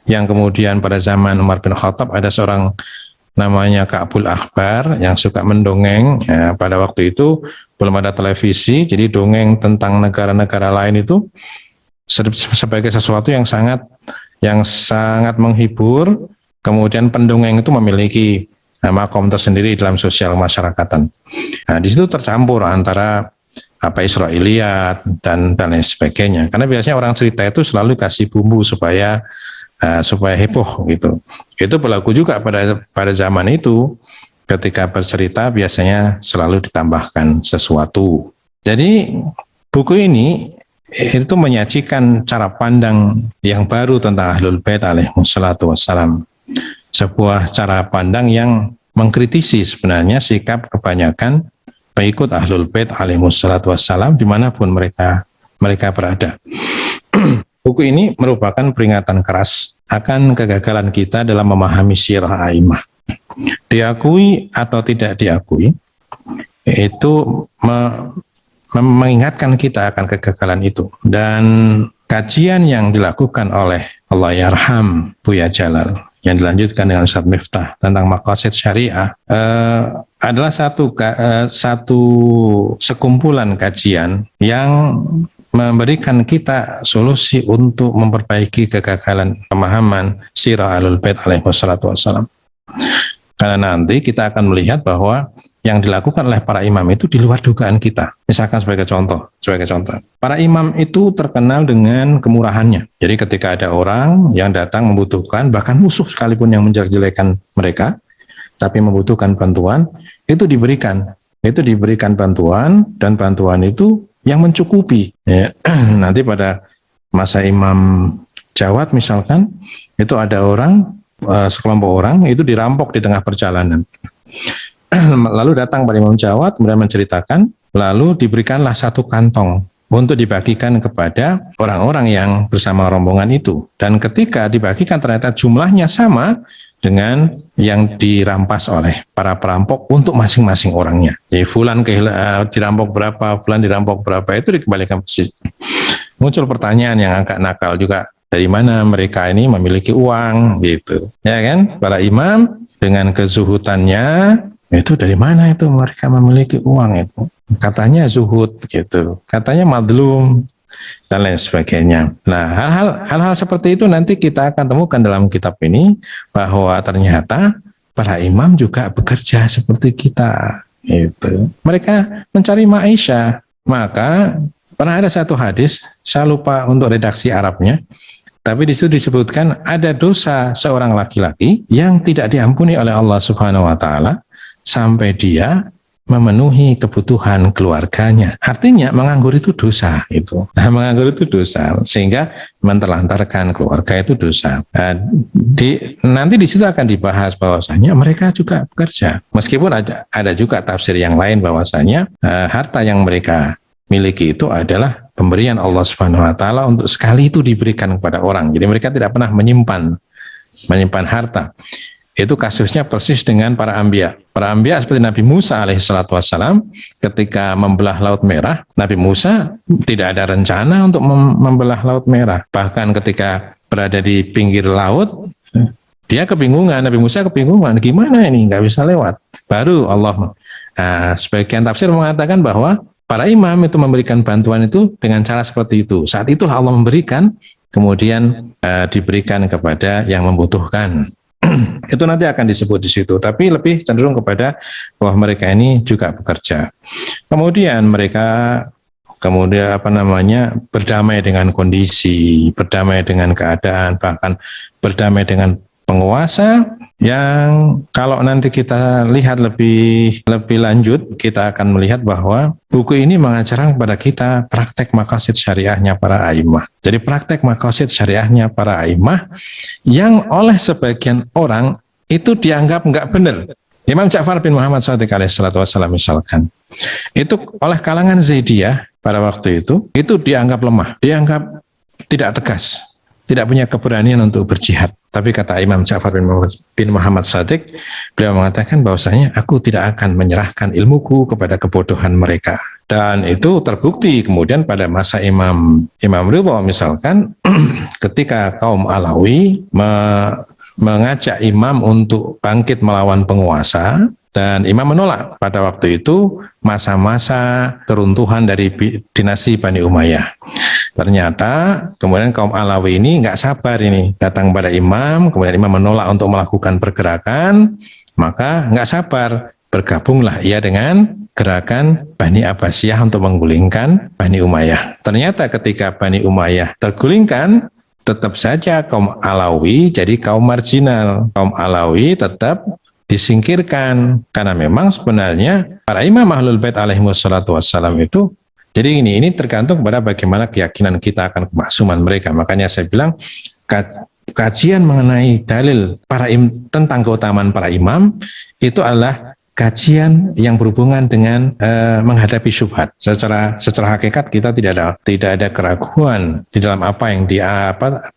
yang kemudian pada zaman Umar bin Khattab ada seorang namanya Ka'bul Akhbar yang suka mendongeng. Ya, pada waktu itu belum ada televisi, jadi dongeng tentang negara-negara lain itu sebagai sesuatu yang sangat menghibur. Kemudian pendongeng itu memiliki makom tersendiri dalam sosial masyarakatan. Nah, di situ tercampur antara Israiliyat dan lain sebagainya. Karena biasanya orang cerita itu selalu kasih bumbu supaya heboh gitu. Itu berlaku juga pada zaman itu, ketika bercerita biasanya selalu ditambahkan sesuatu. Jadi buku ini itu menyajikan cara pandang yang baru tentang Ahlul Bait alaihissalatu wassalam. Sebuah cara pandang yang mengkritisi sebenarnya sikap kebanyakan pengikut Ahlul Bait alaihissalatu wassalam dimanapun mereka berada. Buku ini merupakan peringatan keras akan kegagalan kita dalam memahami sirah a'immah. Diakui atau tidak diakui, itu mengingatkan kita akan kegagalan itu. Dan kajian yang dilakukan oleh Allahyarham Buya Jalal yang dilanjutkan dengan Ustaz Miftah tentang maqasid syariah adalah satu sekumpulan kajian yang memberikan kita solusi untuk memperbaiki kegagalan pemahaman sirah Ahlul Bait alaihissalatu wassalam. Karena nanti kita akan melihat bahwa yang dilakukan oleh para imam itu di luar dugaan kita. Misalkan sebagai contoh, para imam itu terkenal dengan kemurahannya. Jadi ketika ada orang yang datang membutuhkan, bahkan musuh sekalipun yang menjelek-jelekan mereka, tapi membutuhkan bantuan, itu diberikan bantuan, dan bantuan itu yang mencukupi. Ya. Nanti pada masa Imam Jawad misalkan, itu ada sekelompok orang itu dirampok di tengah perjalanan. Lalu datang pada Imam Jawad, kemudian menceritakan, lalu diberikanlah satu kantong untuk dibagikan kepada orang-orang yang bersama rombongan itu. Dan ketika dibagikan ternyata jumlahnya sama dengan yang dirampas oleh para perampok untuk masing-masing orangnya. Jadi fulan dirampok berapa, fulan dirampok berapa, itu dikembalikan persis. Muncul pertanyaan yang agak nakal juga, dari mana mereka ini memiliki uang gitu. Ya kan? Para imam dengan kezuhutannya, itu dari mana itu mereka memiliki uang itu? Katanya zuhud gitu, katanya madlum dan lain sebagainya. Nah, hal-hal seperti itu nanti kita akan temukan dalam kitab ini, bahwa ternyata para imam juga bekerja seperti kita. Itu. Mereka mencari maisha. Maka pernah ada satu hadis, saya lupa untuk redaksi Arabnya, tapi di situ disebutkan ada dosa seorang laki-laki yang tidak diampuni oleh Allah Subhanahu wa taala sampai dia memenuhi kebutuhan keluarganya. Artinya menganggur itu dosa itu. Nah, menganggur itu dosa, sehingga menterlantarkan keluarga itu dosa. Nanti di situ akan dibahas bahwasanya mereka juga bekerja. Meskipun ada juga tafsir yang lain bahwasanya harta yang mereka miliki itu adalah pemberian Allah Subhanahu wa taala untuk sekali itu diberikan kepada orang. Jadi mereka tidak pernah menyimpan harta. Itu kasusnya persis dengan para anbiya. Para anbiya seperti Nabi Musa alaihissalatu wassalam, ketika membelah Laut Merah, Nabi Musa tidak ada rencana untuk membelah Laut Merah. Bahkan ketika berada di pinggir laut, dia kebingungan, Nabi Musa kebingungan, gimana ini, nggak bisa lewat. Baru Allah, sebagian tafsir mengatakan bahwa para imam itu memberikan bantuan itu dengan cara seperti itu. Saat itulah Allah memberikan, kemudian diberikan kepada yang membutuhkan. Itu nanti akan disebut di situ, tapi lebih cenderung kepada bahwa mereka ini juga bekerja. Kemudian mereka berdamai dengan kondisi, berdamai dengan keadaan, bahkan berdamai dengan penguasa yang kalau nanti kita lihat lebih lanjut, kita akan melihat bahwa buku ini mengajarkan kepada kita praktek maqasid syariahnya para a'immah. Jadi praktek maqasid syariahnya para a'immah yang oleh sebagian orang itu dianggap nggak benar. Imam Ja'far bin Muhammad Shadiq alaihissalatu wassalam misalkan, itu oleh kalangan Zaidiyah pada waktu itu dianggap lemah, dianggap tidak tegas, tidak punya keberanian untuk berjihad. Tapi kata Imam Ja'far bin Muhammad Shadiq, beliau mengatakan bahwasanya aku tidak akan menyerahkan ilmuku kepada kebodohan mereka. Dan itu terbukti kemudian pada masa Imam Ridha misalkan, ketika kaum Alawi mengajak imam untuk bangkit melawan penguasa, dan imam menolak. Pada waktu itu masa-masa keruntuhan dari dinasti Bani Umayyah. Ternyata kemudian kaum Alawi ini nggak sabar ini, datang pada imam, kemudian imam menolak untuk melakukan pergerakan, maka nggak sabar, bergabunglah ia dengan gerakan Bani Abbasiyah untuk menggulingkan Bani Umayyah. Ternyata ketika Bani Umayyah tergulingkan, tetap saja kaum Alawi jadi kaum marginal. Kaum Alawi tetap disingkirkan, karena memang sebenarnya para imam Ahlul Bait alaihimussalatu wassalam itu, jadi ini tergantung kepada bagaimana keyakinan kita akan kemaksuman mereka. Makanya saya bilang kajian mengenai dalil tentang keutamaan para imam itu adalah kajian yang berhubungan dengan menghadapi syubhat. Secara hakikat kita tidak ada keraguan di dalam apa yang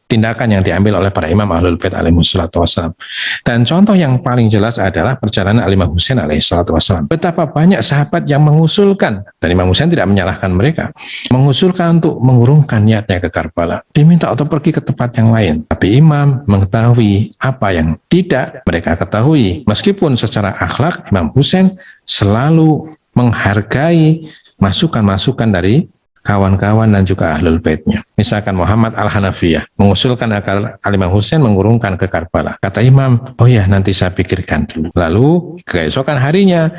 tindakan yang diambil oleh para imam Ahlul Bait alaihissalatu wassalam. Dan contoh yang paling jelas adalah perjalanan Imam Husain alaihissalatu wassalam. Betapa banyak sahabat yang mengusulkan, dan Imam Husain tidak menyalahkan mereka, mengusulkan untuk mengurungkan niatnya ke Karbala, diminta untuk pergi ke tempat yang lain. Tapi imam mengetahui apa yang tidak mereka ketahui. Meskipun secara akhlak Imam Husain selalu menghargai masukan-masukan dari kawan-kawan dan juga Ahlul Baitnya. Misalkan Muhammad Al-Hanafiyah mengusulkan agar Imam Husain mengurungkan ke Karbala. Kata imam, oh ya nanti saya pikirkan dulu. Lalu keesokan harinya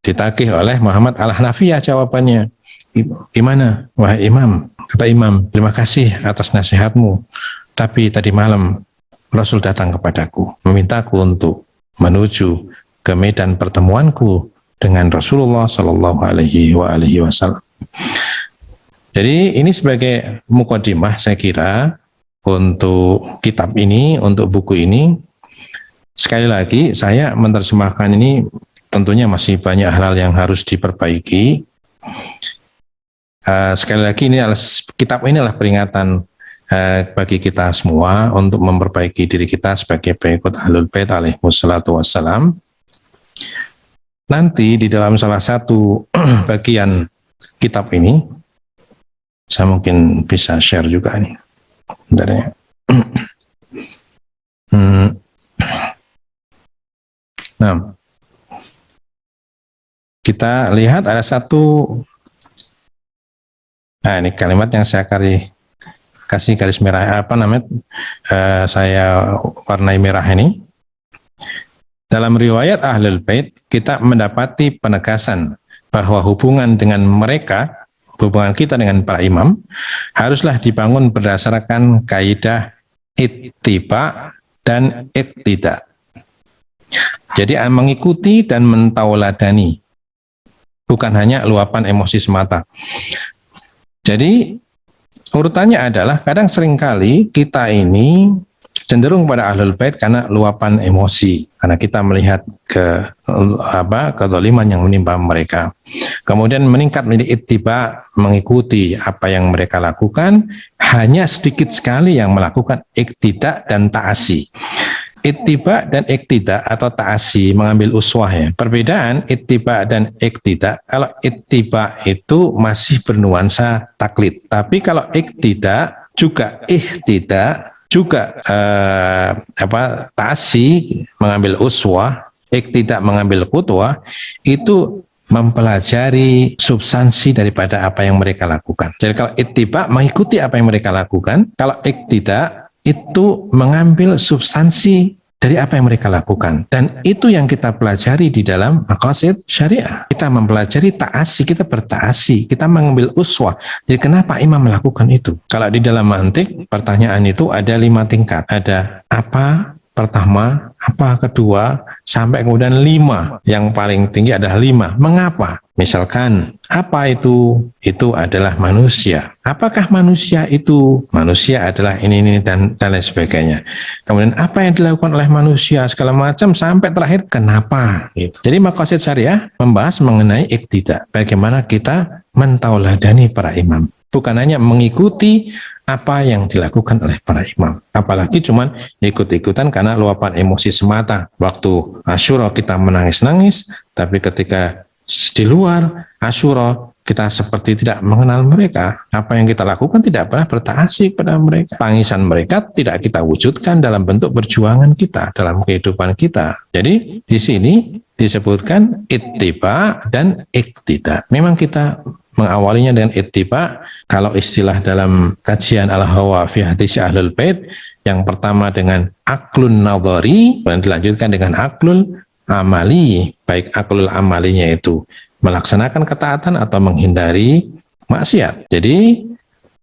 ditagih oleh Muhammad Al-Hanafiyah jawabannya. Gimana? Wahai imam, kata imam, terima kasih atas nasihatmu. Tapi tadi malam Rasul datang kepadaku, memintaku untuk menuju ke medan pertemuanku dengan Rasulullah Shallallahu Alaihi Wasallam. Jadi ini sebagai mukadimah saya kira untuk kitab ini, untuk buku ini. Sekali lagi saya menerjemahkan ini tentunya masih banyak hal yang harus diperbaiki. Sekali lagi kitab ini adalah peringatan bagi kita semua untuk memperbaiki diri kita sebagai pengikut Ahlul Bait alaihissalatu wassalam. Nanti di dalam salah satu bagian kitab ini, saya mungkin bisa share juga nih. Bentar ya. Nah, kita lihat ada satu, ini kalimat yang saya kasih garis merah, saya warnai merah ini. Dalam riwayat Ahlul Bait, kita mendapati penegasan bahwa hubungan dengan mereka, hubungan kita dengan para imam, haruslah dibangun berdasarkan kaidah ittiba dan iqtida. Jadi mengikuti dan mentauladani. bukan hanya luapan emosi semata. Jadi urutannya adalah kadang seringkali kita ini cenderung pada ahlul bait karena luapan emosi, karena kita melihat kezaliman yang menimpa mereka. Kemudian meningkat menjadi ittiba, mengikuti apa yang mereka lakukan. Hanya sedikit sekali yang melakukan iktida dan ta'asi. Ittiba dan iktida atau ta'asi, mengambil uswah ya. Perbedaan ittiba dan iktida, kalau ittiba itu masih bernuansa taklid. Tapi kalau iktida juga ihtida, juga ta'asi, mengambil uswah, iktida mengambil qudwah, itu mempelajari substansi daripada apa yang mereka lakukan. Jadi kalau ittiba mengikuti apa yang mereka lakukan, kalau iktida itu mengambil substansi dari apa yang mereka lakukan. Dan itu yang kita pelajari di dalam maqasid syariah. Kita mempelajari ta'asi, kita berta'asi, kita mengambil uswah. Jadi kenapa imam melakukan itu? Kalau di dalam mantik, pertanyaan itu ada 5 tingkat. Ada apa pertama, apa kedua, sampai kemudian 5. Yang paling tinggi adalah 5. Mengapa? Misalkan, apa itu? Itu adalah manusia. Apakah manusia itu? Manusia adalah ini dan lain sebagainya. Kemudian apa yang dilakukan oleh manusia segala macam sampai terakhir kenapa? Gitu. Jadi maqasid syariah membahas mengenai iktida. Bagaimana kita mentauladani para imam. Bukan hanya mengikuti apa yang dilakukan oleh para imam. Apalagi cuman ikut-ikutan karena luapan emosi semata. Waktu Asyura kita menangis-nangis, tapi ketika di luar Asyura kita seperti tidak mengenal mereka. Apa yang kita lakukan tidak pernah berta'asi pada mereka. Tangisan mereka tidak kita wujudkan dalam bentuk perjuangan kita, dalam kehidupan kita. Jadi di sini disebutkan ittiba dan iktida. Memang kita mengawalinya dengan ittiba. Kalau istilah dalam kajian al-hawa fi hadis ahlul bait, yang pertama dengan aklun nadhari, dan dilanjutkan dengan aklul amali. Baik aklul amalinya itu melaksanakan ketaatan atau menghindari maksiat. Jadi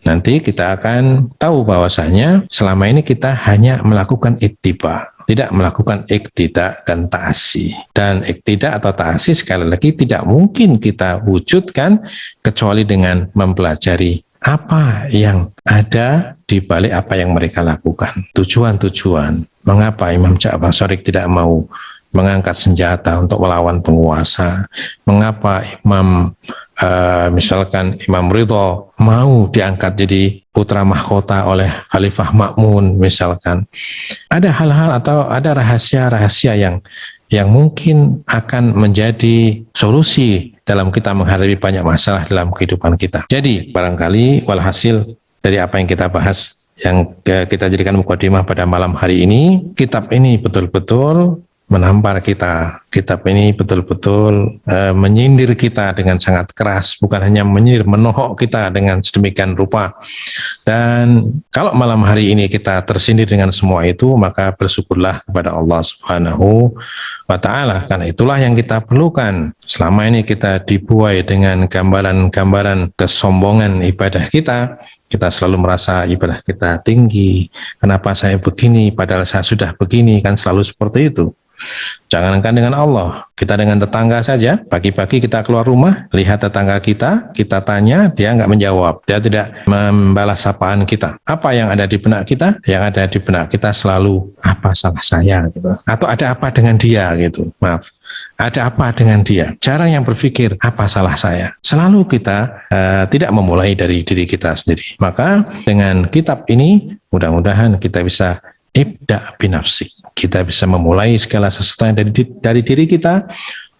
nanti kita akan tahu bahwasanya selama ini kita hanya melakukan ittiba, tidak melakukan iktida dan ta'asi. Dan iktida atau ta'asi sekali lagi tidak mungkin kita wujudkan kecuali dengan mempelajari apa yang ada di balik apa yang mereka lakukan. Tujuan-tujuan, mengapa Imam Ja'far Shadiq tidak mau mengangkat senjata untuk melawan penguasa, mengapa misalkan Imam Ridho mau diangkat jadi putra mahkota oleh Khalifah Ma'mun misalkan. Ada hal-hal atau ada rahasia-rahasia yang mungkin akan menjadi solusi dalam kita menghadapi banyak masalah dalam kehidupan kita. Jadi barangkali walhasil dari apa yang kita bahas, yang kita jadikan mukadimah pada malam hari ini, kitab ini betul-betul menampar kita. Kitab ini betul-betul menyindir kita dengan sangat keras, bukan hanya menyindir, menohok kita dengan sedemikian rupa. Dan kalau malam hari ini kita tersindir dengan semua itu, maka bersyukurlah kepada Allah Subhanahu wa Ta'ala, karena itulah yang kita perlukan. Selama ini kita dibuai dengan gambaran-gambaran kesombongan ibadah kita selalu merasa ibadah kita tinggi. Kenapa saya begini padahal saya sudah begini, kan selalu seperti itu. Jangankan dengan Allah, kita dengan tetangga saja, pagi-pagi kita keluar rumah, lihat tetangga kita tanya, dia nggak menjawab, dia tidak membalas sapaan kita. Apa yang ada di benak kita? Yang ada di benak kita selalu, apa salah saya? Gitu. Atau ada apa dengan dia? Gitu. Maaf, ada apa dengan dia? Jarang yang berpikir, apa salah saya? Selalu kita tidak memulai dari diri kita sendiri. Maka dengan kitab ini, mudah-mudahan kita bisa ibda binafsik. Kita bisa memulai segala sesuatu yang dari diri kita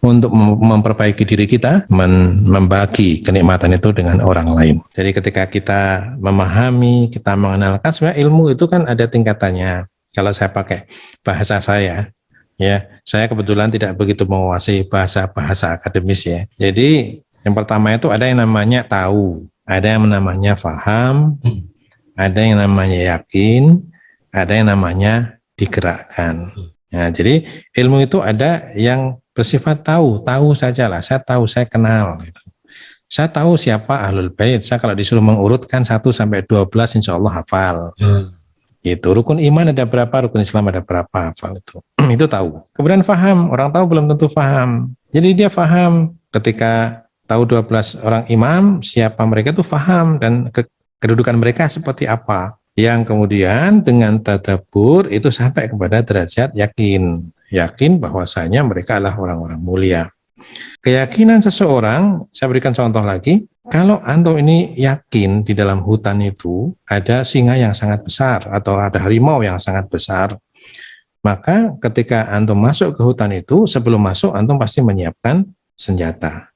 untuk memperbaiki diri kita, membagi kenikmatan itu dengan orang lain. Jadi ketika kita memahami, kita mengenalkan, sebenarnya ilmu itu kan ada tingkatannya. Kalau saya pakai bahasa saya, ya, saya kebetulan tidak begitu menguasai bahasa akademis ya. Jadi yang pertama itu ada yang namanya tahu, ada yang namanya faham, ada yang namanya yakin, ada yang namanya digerakkan. Nah, jadi ilmu itu ada yang bersifat tahu sajalah. Saya tahu, saya kenal. Gitu. Saya tahu siapa ahlul bait. Saya kalau disuruh mengurutkan 1 sampai 12, insya Allah hafal. Itu rukun iman ada berapa, rukun Islam ada berapa, hafal itu. Itu tahu. Kemudian faham. Orang tahu belum tentu faham. Jadi dia faham ketika tahu 12 orang imam, siapa mereka itu faham dan kedudukan mereka seperti apa. Yang kemudian dengan tadabbur itu sampai kepada derajat yakin. Yakin bahwasanya mereka adalah orang-orang mulia. Keyakinan seseorang, saya berikan contoh lagi, kalau antum ini yakin di dalam hutan itu ada singa yang sangat besar atau ada harimau yang sangat besar, maka ketika antum masuk ke hutan itu, sebelum masuk antum pasti menyiapkan senjata.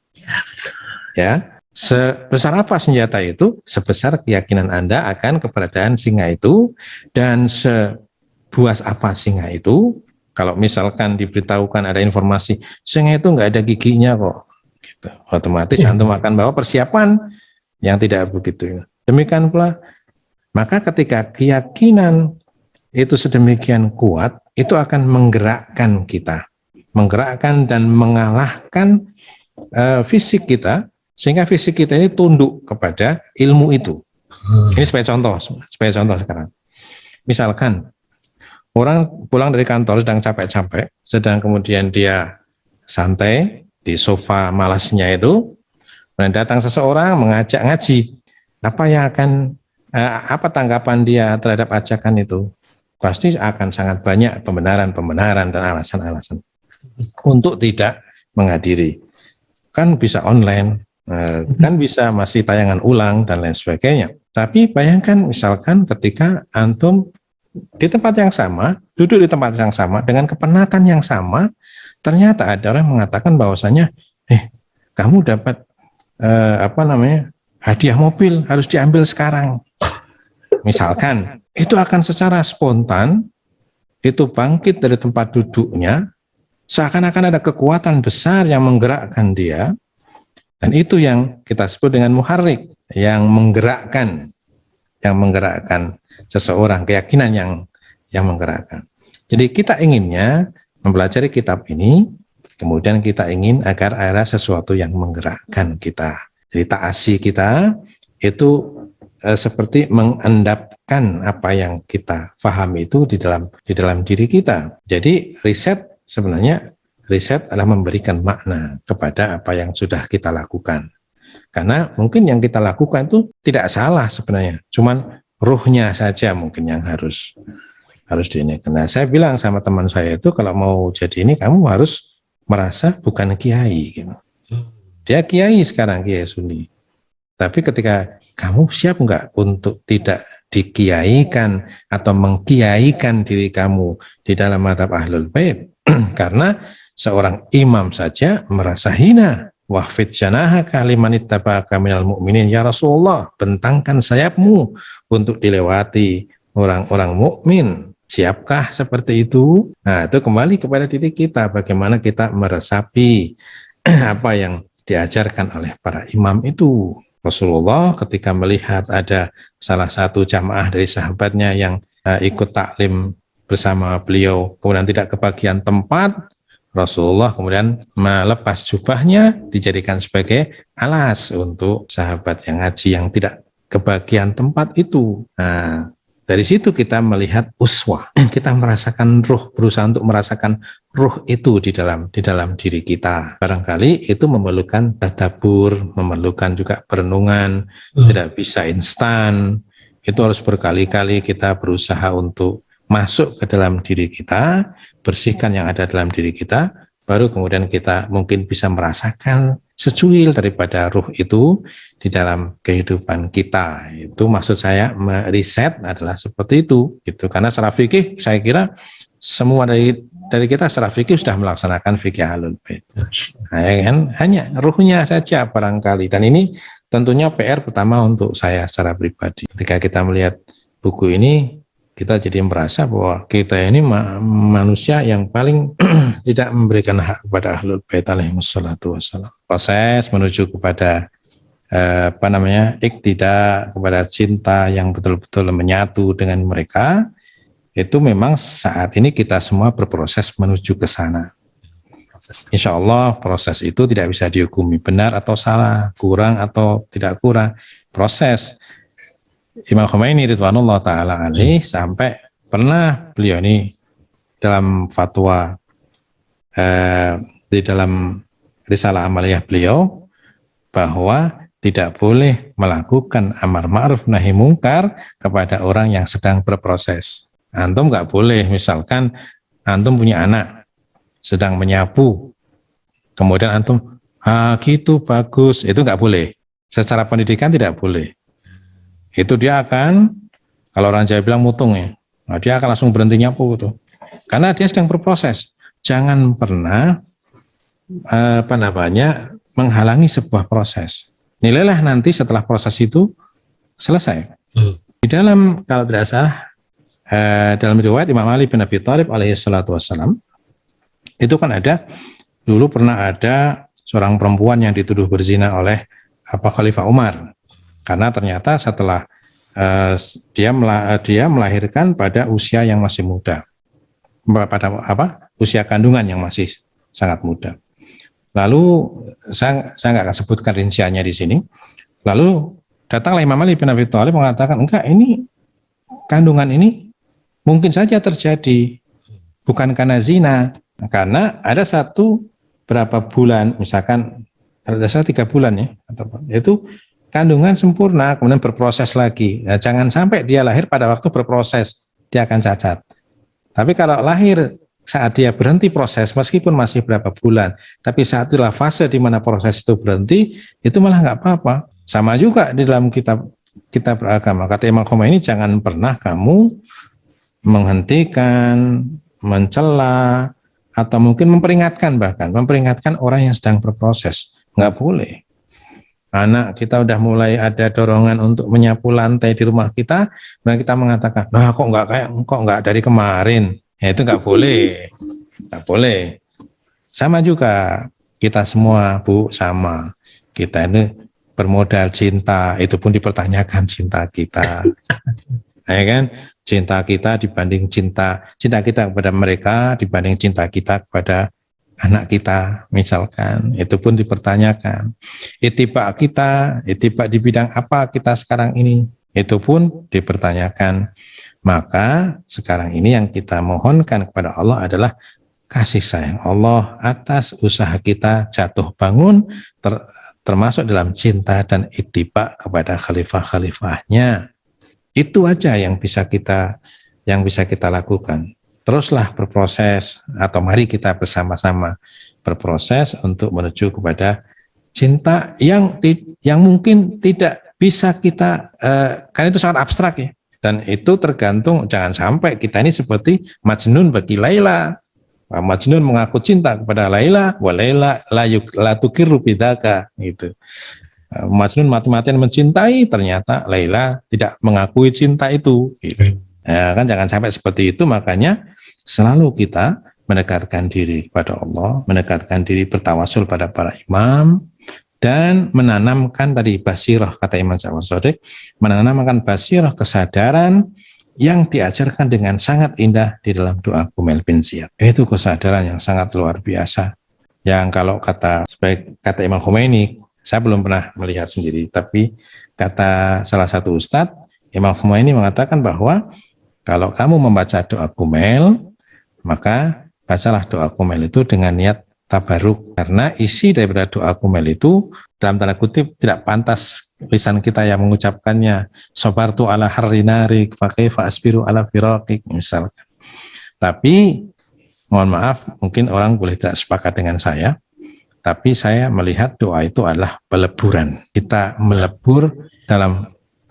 Ya, sebesar apa senjata itu? Sebesar keyakinan Anda akan keberadaan singa itu, dan sebuas apa singa itu. Kalau misalkan diberitahukan ada informasi singa itu nggak ada giginya kok, gitu, otomatis antum akan bawa persiapan yang tidak begitu. Demikian pula, maka ketika keyakinan itu sedemikian kuat, itu akan menggerakkan kita, menggerakkan dan mengalahkan fisik kita, sehingga fisik kita ini tunduk kepada ilmu itu. Ini sebagai contoh sekarang. Misalkan orang pulang dari kantor sedang capek-capek, sedang kemudian dia santai di sofa malasnya itu, dan datang seseorang mengajak ngaji. Apa tanggapan dia terhadap ajakan itu? Pasti akan sangat banyak pembenaran dan alasan-alasan untuk tidak menghadiri. Kan bisa online, kan bisa masih tayangan ulang dan lain sebagainya. Tapi bayangkan misalkan ketika antum di tempat yang sama, duduk di tempat yang sama dengan kepenatan yang sama, ternyata ada orang mengatakan bahwasanya, kamu dapat hadiah mobil, harus diambil sekarang. Misalkan itu akan secara spontan itu bangkit dari tempat duduknya, seakan-akan ada kekuatan besar yang menggerakkan dia, dan itu yang kita sebut dengan muharrik, yang menggerakkan seseorang, keyakinan yang menggerakkan. Jadi kita inginnya mempelajari kitab ini, kemudian kita ingin agar ada sesuatu yang menggerakkan kita. Jadi ta'asi kita itu seperti mengendapkan apa yang kita pahami itu di dalam diri kita. Jadi riset adalah memberikan makna kepada apa yang sudah kita lakukan. Karena mungkin yang kita lakukan itu tidak salah sebenarnya, cuman ruhnya saja mungkin yang harus diinikan. Nah, saya bilang sama teman saya itu, kalau mau jadi ini kamu harus merasa bukan kiai gitu. Dia kiai sekarang, kiai Sunni. Tapi ketika kamu siap enggak untuk tidak dikiaikan atau mengkiaikan diri kamu di dalam mazhab Ahlul Bait? Karena seorang imam saja merasa hina. Wahfid janahaka liman ittaba'aka minal mu'minin, ya Rasulullah, bentangkan sayapmu untuk dilewati orang-orang mukmin. Siapkah seperti itu? Nah, itu kembali kepada diri kita, bagaimana kita meresapi apa yang diajarkan oleh para imam itu. Rasulullah ketika melihat ada salah satu jamaah dari sahabatnya yang ikut taklim bersama beliau, kemudian tidak kebagian tempat, Rasulullah kemudian melepas jubahnya, dijadikan sebagai alas untuk sahabat yang ngaji yang tidak kebagian tempat itu. Nah, dari situ kita melihat uswah, kita merasakan ruh, berusaha untuk merasakan ruh itu di dalam diri kita. Barangkali itu memerlukan tadabbur, memerlukan juga perenungan, tidak bisa instan. Itu harus berkali-kali kita berusaha untuk masuk ke dalam diri kita, bersihkan yang ada dalam diri kita, baru kemudian kita mungkin bisa merasakan secuil daripada ruh itu di dalam kehidupan kita. Itu maksud saya, meriset adalah seperti itu gitu. Karena secara fikih saya kira semua dari kita secara fikih sudah melaksanakan fikih Ahlul Bait. Nah, ya kan? Hanya ruhnya saja barangkali, dan ini tentunya PR pertama untuk saya secara pribadi. Ketika kita melihat buku ini, kita jadi merasa bahwa kita ini manusia yang paling tidak memberikan hak kepada Ahlul Bait alaihi wassalatu wassalam. Proses menuju kepada iktida, kepada cinta yang betul-betul menyatu dengan mereka, itu memang saat ini kita semua berproses menuju ke sana. Insya Allah proses itu tidak bisa dihukumi benar atau salah, kurang atau tidak kurang. Proses. Imam Khomeini ridwanullah ta'ala alaih sampai pernah beliau ini dalam fatwa di dalam risalah amaliyah beliau bahwa tidak boleh melakukan amar ma'ruf nahi mungkar kepada orang yang sedang berproses. Antum nggak boleh, misalkan antum punya anak sedang menyapu, kemudian antum, gitu bagus, itu nggak boleh. Secara pendidikan tidak boleh. Itu dia akan, kalau orang Jawa bilang mutung ya, dia akan langsung berhenti nyapu itu. Karena dia sedang berproses. Jangan pernah menghalangi sebuah proses. Nilailah nanti setelah proses itu selesai. Di dalam, kalau tidak salah, dalam riwayat Imam Ali bin Abi Thalib alaihi salatu wassalam, itu kan dulu pernah ada seorang perempuan yang dituduh berzina oleh Khalifah Umar. Karena ternyata setelah dia melahirkan pada usia yang masih muda, pada usia kandungan yang masih sangat muda. Lalu saya nggak akan sebutkan rinciannya di sini. Lalu datanglah Imam Ali bin Abi Thalib mengatakan, enggak, ini kandungan ini mungkin saja terjadi, bukan karena zina, karena ada berapa bulan, misalkan ada 3 bulan ya, itu kandungan sempurna, kemudian berproses lagi. Nah, jangan sampai dia lahir pada waktu berproses, dia akan cacat. Tapi kalau lahir saat dia berhenti proses, meskipun masih berapa bulan, tapi saat itulah fase di mana proses itu berhenti, itu malah nggak apa-apa. Sama juga di dalam kita beragama. Kata Imam Khomeini, jangan pernah kamu menghentikan, mencela, atau mungkin memperingatkan orang yang sedang berproses. Nggak boleh. Anak kita udah mulai ada dorongan untuk menyapu lantai di rumah kita, dan kita mengatakan, nah kok nggak dari kemarin. Ya, itu nggak boleh. Nggak boleh. Sama juga kita semua, Bu, sama. Kita ini bermodal cinta, itu pun dipertanyakan cinta kita. Ya kan? Cinta kita dibanding cinta kita kepada mereka dibanding cinta kita kepada anak kita, misalkan, itu pun dipertanyakan. Itibak di bidang apa kita sekarang ini, itu pun dipertanyakan. Maka sekarang ini yang kita mohonkan kepada Allah adalah kasih sayang Allah atas usaha kita jatuh bangun, termasuk dalam cinta dan itibak kepada khalifah-khalifahnya. Itu aja yang bisa kita lakukan. Teruslah berproses, atau mari kita bersama-sama berproses untuk menuju kepada cinta yang mungkin tidak bisa kita, kan itu sangat abstrak ya, dan itu tergantung. Jangan sampai kita ini seperti Majnun bagi Laila. Majnun mengaku cinta kepada Laila, wa Laila la tuqirru bidzaka, gitu. Majnun mati-matian mencintai, ternyata Laila tidak mengakui cinta itu, gitu. Ya, kan jangan sampai seperti itu. Makanya selalu kita mendekatkan diri kepada Allah, mendekatkan diri bertawasul pada para imam, dan menanamkan tadi basirah, kata Imam Ja'far Shadiq, menanamkan basirah, kesadaran yang diajarkan dengan sangat indah di dalam doa Kumail bin Ziyad. Itu kesadaran yang sangat luar biasa, yang kalau kata Imam Khomeini, saya belum pernah melihat sendiri, tapi kata salah satu ustadz, Imam Khomeini mengatakan bahwa kalau kamu membaca doa Kumail, maka bacalah doa Kumail itu dengan niat tabaruk, karena isi daripada doa Kumail itu dalam tanda kutip tidak pantas lisan kita yang mengucapkannya. Sabartu ala harrinari fa kaifa asbiru ala firaqik, misalkan. Tapi mohon maaf, mungkin orang boleh tidak sepakat dengan saya, tapi saya melihat doa itu adalah peleburan. Kita melebur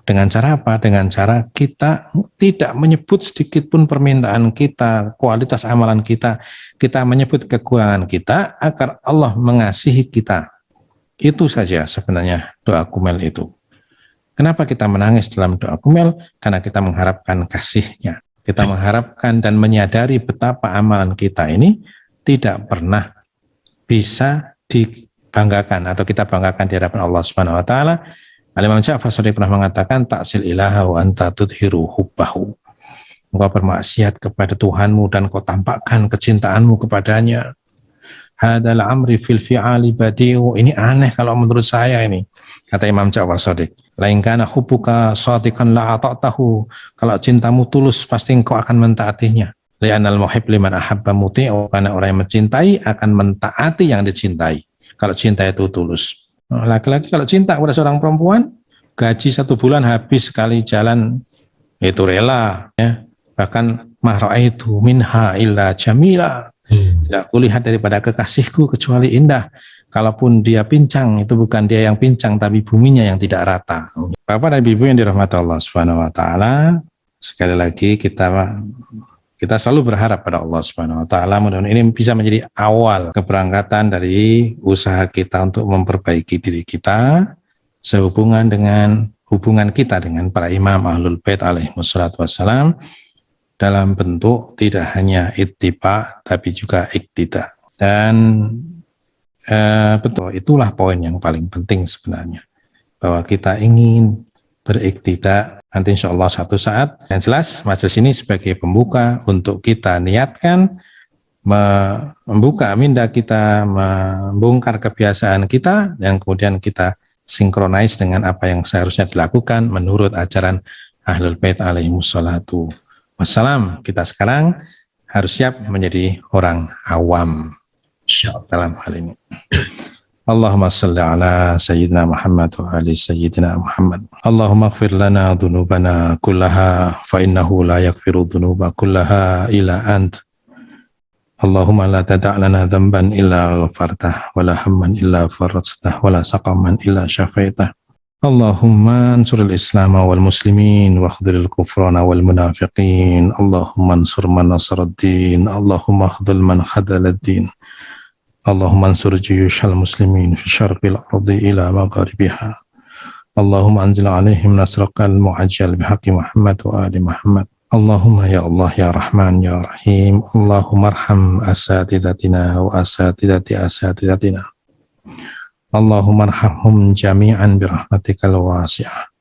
dengan cara apa? Dengan cara kita tidak menyebut sedikit pun permintaan kita, kualitas amalan kita. Kita menyebut kekurangan kita agar Allah mengasihi kita. Itu saja sebenarnya doa Kumail itu. Kenapa kita menangis dalam doa Kumail? Karena kita mengharapkan kasih-Nya. Kita mengharapkan dan menyadari betapa amalan kita ini tidak pernah bisa dibanggakan atau kita banggakan di hadapan Allah Subhanahu wa taala. Imam Ja'far Shadiq pernah mengatakan, taksil ilaha wa anta tudhiru hubbahu. Engkau bermaksiat kepada Tuhanmu dan kau tampakkan kecintaanmu kepadanya. Hadal amri fil fi'ali badi'u. Ini aneh kalau menurut saya ini, kata Imam Ja'far Shadiq. Lain kana hubbuka shadiqan la ata'tahu. Kalau cintamu tulus pasti engkau akan mentaatinya. Li'anal muhib liman ahabba muti'u. Karena orang yang mencintai akan mentaati yang dicintai. Kalau cinta itu tulus. Laki-laki kalau cinta pada seorang perempuan, gaji 1 bulan habis sekali jalan itu rela, ya. Bahkan itu minha illa jamila. Tidak kulihat daripada kekasihku kecuali indah. Kalaupun dia pincang, itu bukan dia yang pincang, tapi buminya yang tidak rata. Bapak dan Ibu yang dirahmati Allah Subhanahu wa taala, sekali lagi kita selalu berharap pada Allah Subhanahu wa taala, mudah-mudahan ini bisa menjadi awal keberangkatan dari usaha kita untuk memperbaiki diri kita sehubungan dengan hubungan kita dengan para imam Ahlul Bait alaihi wassalatu wassalam dalam bentuk tidak hanya ittiba tapi juga iktida. Dan betul, itulah poin yang paling penting sebenarnya, bahwa kita ingin beriktida. Nanti insya Allah satu saat yang jelas majelis ini sebagai pembuka untuk kita niatkan membuka minda kita, membongkar kebiasaan kita, dan kemudian kita sinkronis dengan apa yang seharusnya dilakukan menurut ajaran Ahlul Bait alaihi wassalatu wassalam. Kita sekarang harus siap menjadi orang awam dalam hal ini. Allahumma salli ala sayyidina Muhammad wa ali sayyidina Muhammad. Allahumma ighfir lana dhunubana kullaha fa innahu la yaghfiru dhunuba kullaha illa ant. Allahumma la tada' lana dhanban illa ghafartah wa la hamman illa farajtah wa la saqaman illa syafaitah. Allahumma ansuril islam wal muslimin wa khudhil kufrana wal munafiqin. Allahumma ansur man nasaraddin. Allahumma khudhil man khadaladdin. Allahumma ansur juyushal muslimin fi syarqil ardi ila magharibiha. Allahumma anzil alaihim nasrakal mu'ajjal bihaqqi Muhammad wa ali Muhammad. Allahumma ya Allah ya Rahman ya Rahim. Allahumma arham asatidatina wa asatidati asatidatina. Allahumma arhamhum jami'an birahmatikal wasi'ah.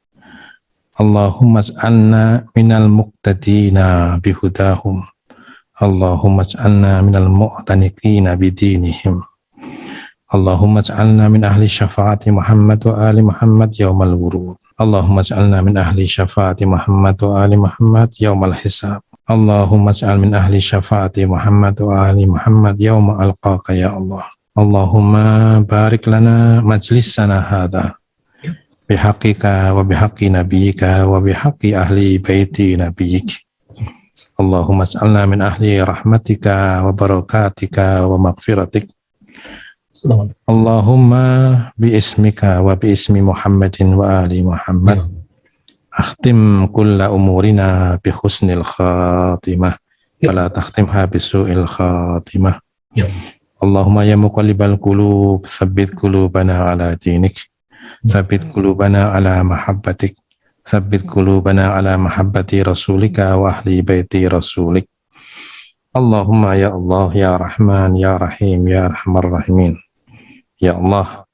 Allahumma ij'alna minal muqtadina bihudahum. Allahumma ij'alna minal mu'taniqina bidinihim. Allahumma ij'alna min ahli syafaati Muhammad wa ali Muhammad yaumal wurud. Allahumma ij'alna min ahli syafaati Muhammad wa ali Muhammad yaumal hisab. Allahumma ij'al min ahli syafaati Muhammad wa ali Muhammad yauma alqaka ya Allah. Allahumma barik lana majlisana hadha bihaqqika wa bihaqqi nabiyyika wa bihaqqi ahli baiti nabiyyik. Allahumma ij'alna min ahli rahmatika wa barakatika wa maghfiratik. Allahumma bi ismika wa bi ismi Muhammadin wa ali Muhammad akhtim kulla umurina bi husnil khatimah wa la takhtimha bi su'il khatimah. Allahumma ya muqallibal qulub tsabbit qulubana ala dinik, tsabbit qulubana ala mahabbatik, tsabbit qulubana ala mahabbati rasulika wa ahli baiti rasulik. Allahumma ya Allah ya Rahman ya Rahim ya Arhamar Rahimin. Ya Allah,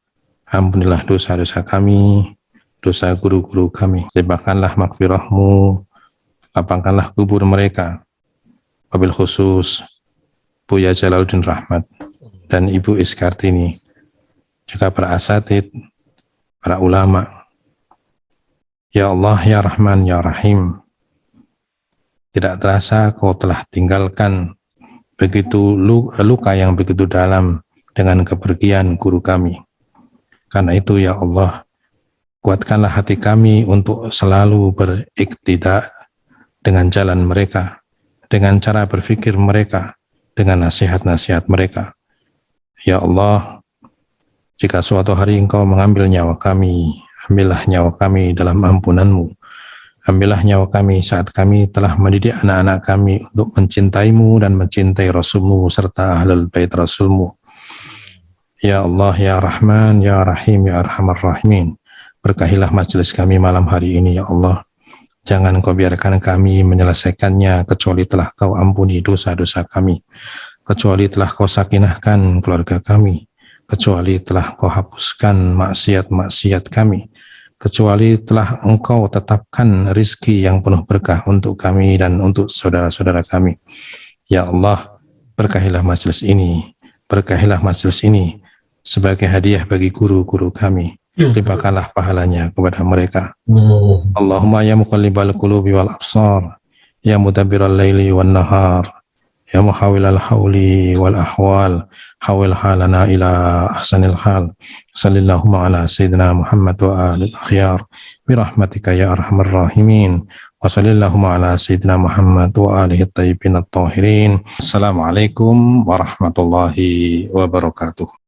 ampunilah dosa-dosa kami, dosa guru-guru kami. Limpahkanlah maghfirahmu, lapangkanlah kubur mereka. Wabil khusus Buya Jalaluddin Rahmat dan Ibu Iskartini, juga para asatid, para ulama. Ya Allah, ya Rahman, ya Rahim, tidak terasa Kau telah tinggalkan begitu luka yang begitu dalam dengan kepergian guru kami. Karena itu ya Allah, kuatkanlah hati kami untuk selalu beriktida dengan jalan mereka, dengan cara berpikir mereka, dengan nasihat-nasihat mereka. Ya Allah, jika suatu hari Engkau mengambil nyawa kami, ambillah nyawa kami dalam ampunan-Mu. Ambillah nyawa kami saat kami telah mendidik anak-anak kami untuk mencintai-Mu dan mencintai Rasul-Mu serta Ahlul Bait Rasul-Mu. Ya Allah, ya Rahman, ya Rahim, ya Arhamar Rahimin. Berkahilah majelis kami malam hari ini, ya Allah. Jangan Kau biarkan kami menyelesaikannya kecuali telah Kau ampuni dosa-dosa kami, kecuali telah Kau sakinahkan keluarga kami, kecuali telah Kau hapuskan maksiat-maksiat kami, kecuali telah Engkau tetapkan rizki yang penuh berkah untuk kami dan untuk saudara-saudara kami. Ya Allah, berkahilah majelis ini, berkahilah majelis ini sebagai hadiah bagi guru-guru kami. Limpahkanlah pahalanya kepada mereka. Allahumma ya muqallibal qulubi wal absar, ya mudabbiral laili wan nahar, ya muhawilal hauli wal ahwal, hawil halana ila ahsanil hal. Sallallahu ala sayyidina Muhammad wa alil akhyar birahmatika ya arhamar rahimin. Wa sallallahu ala sayyidina Muhammad wa alihi tayyibin at-tahirin. Assalamualaikum warahmatullahi wabarakatuh.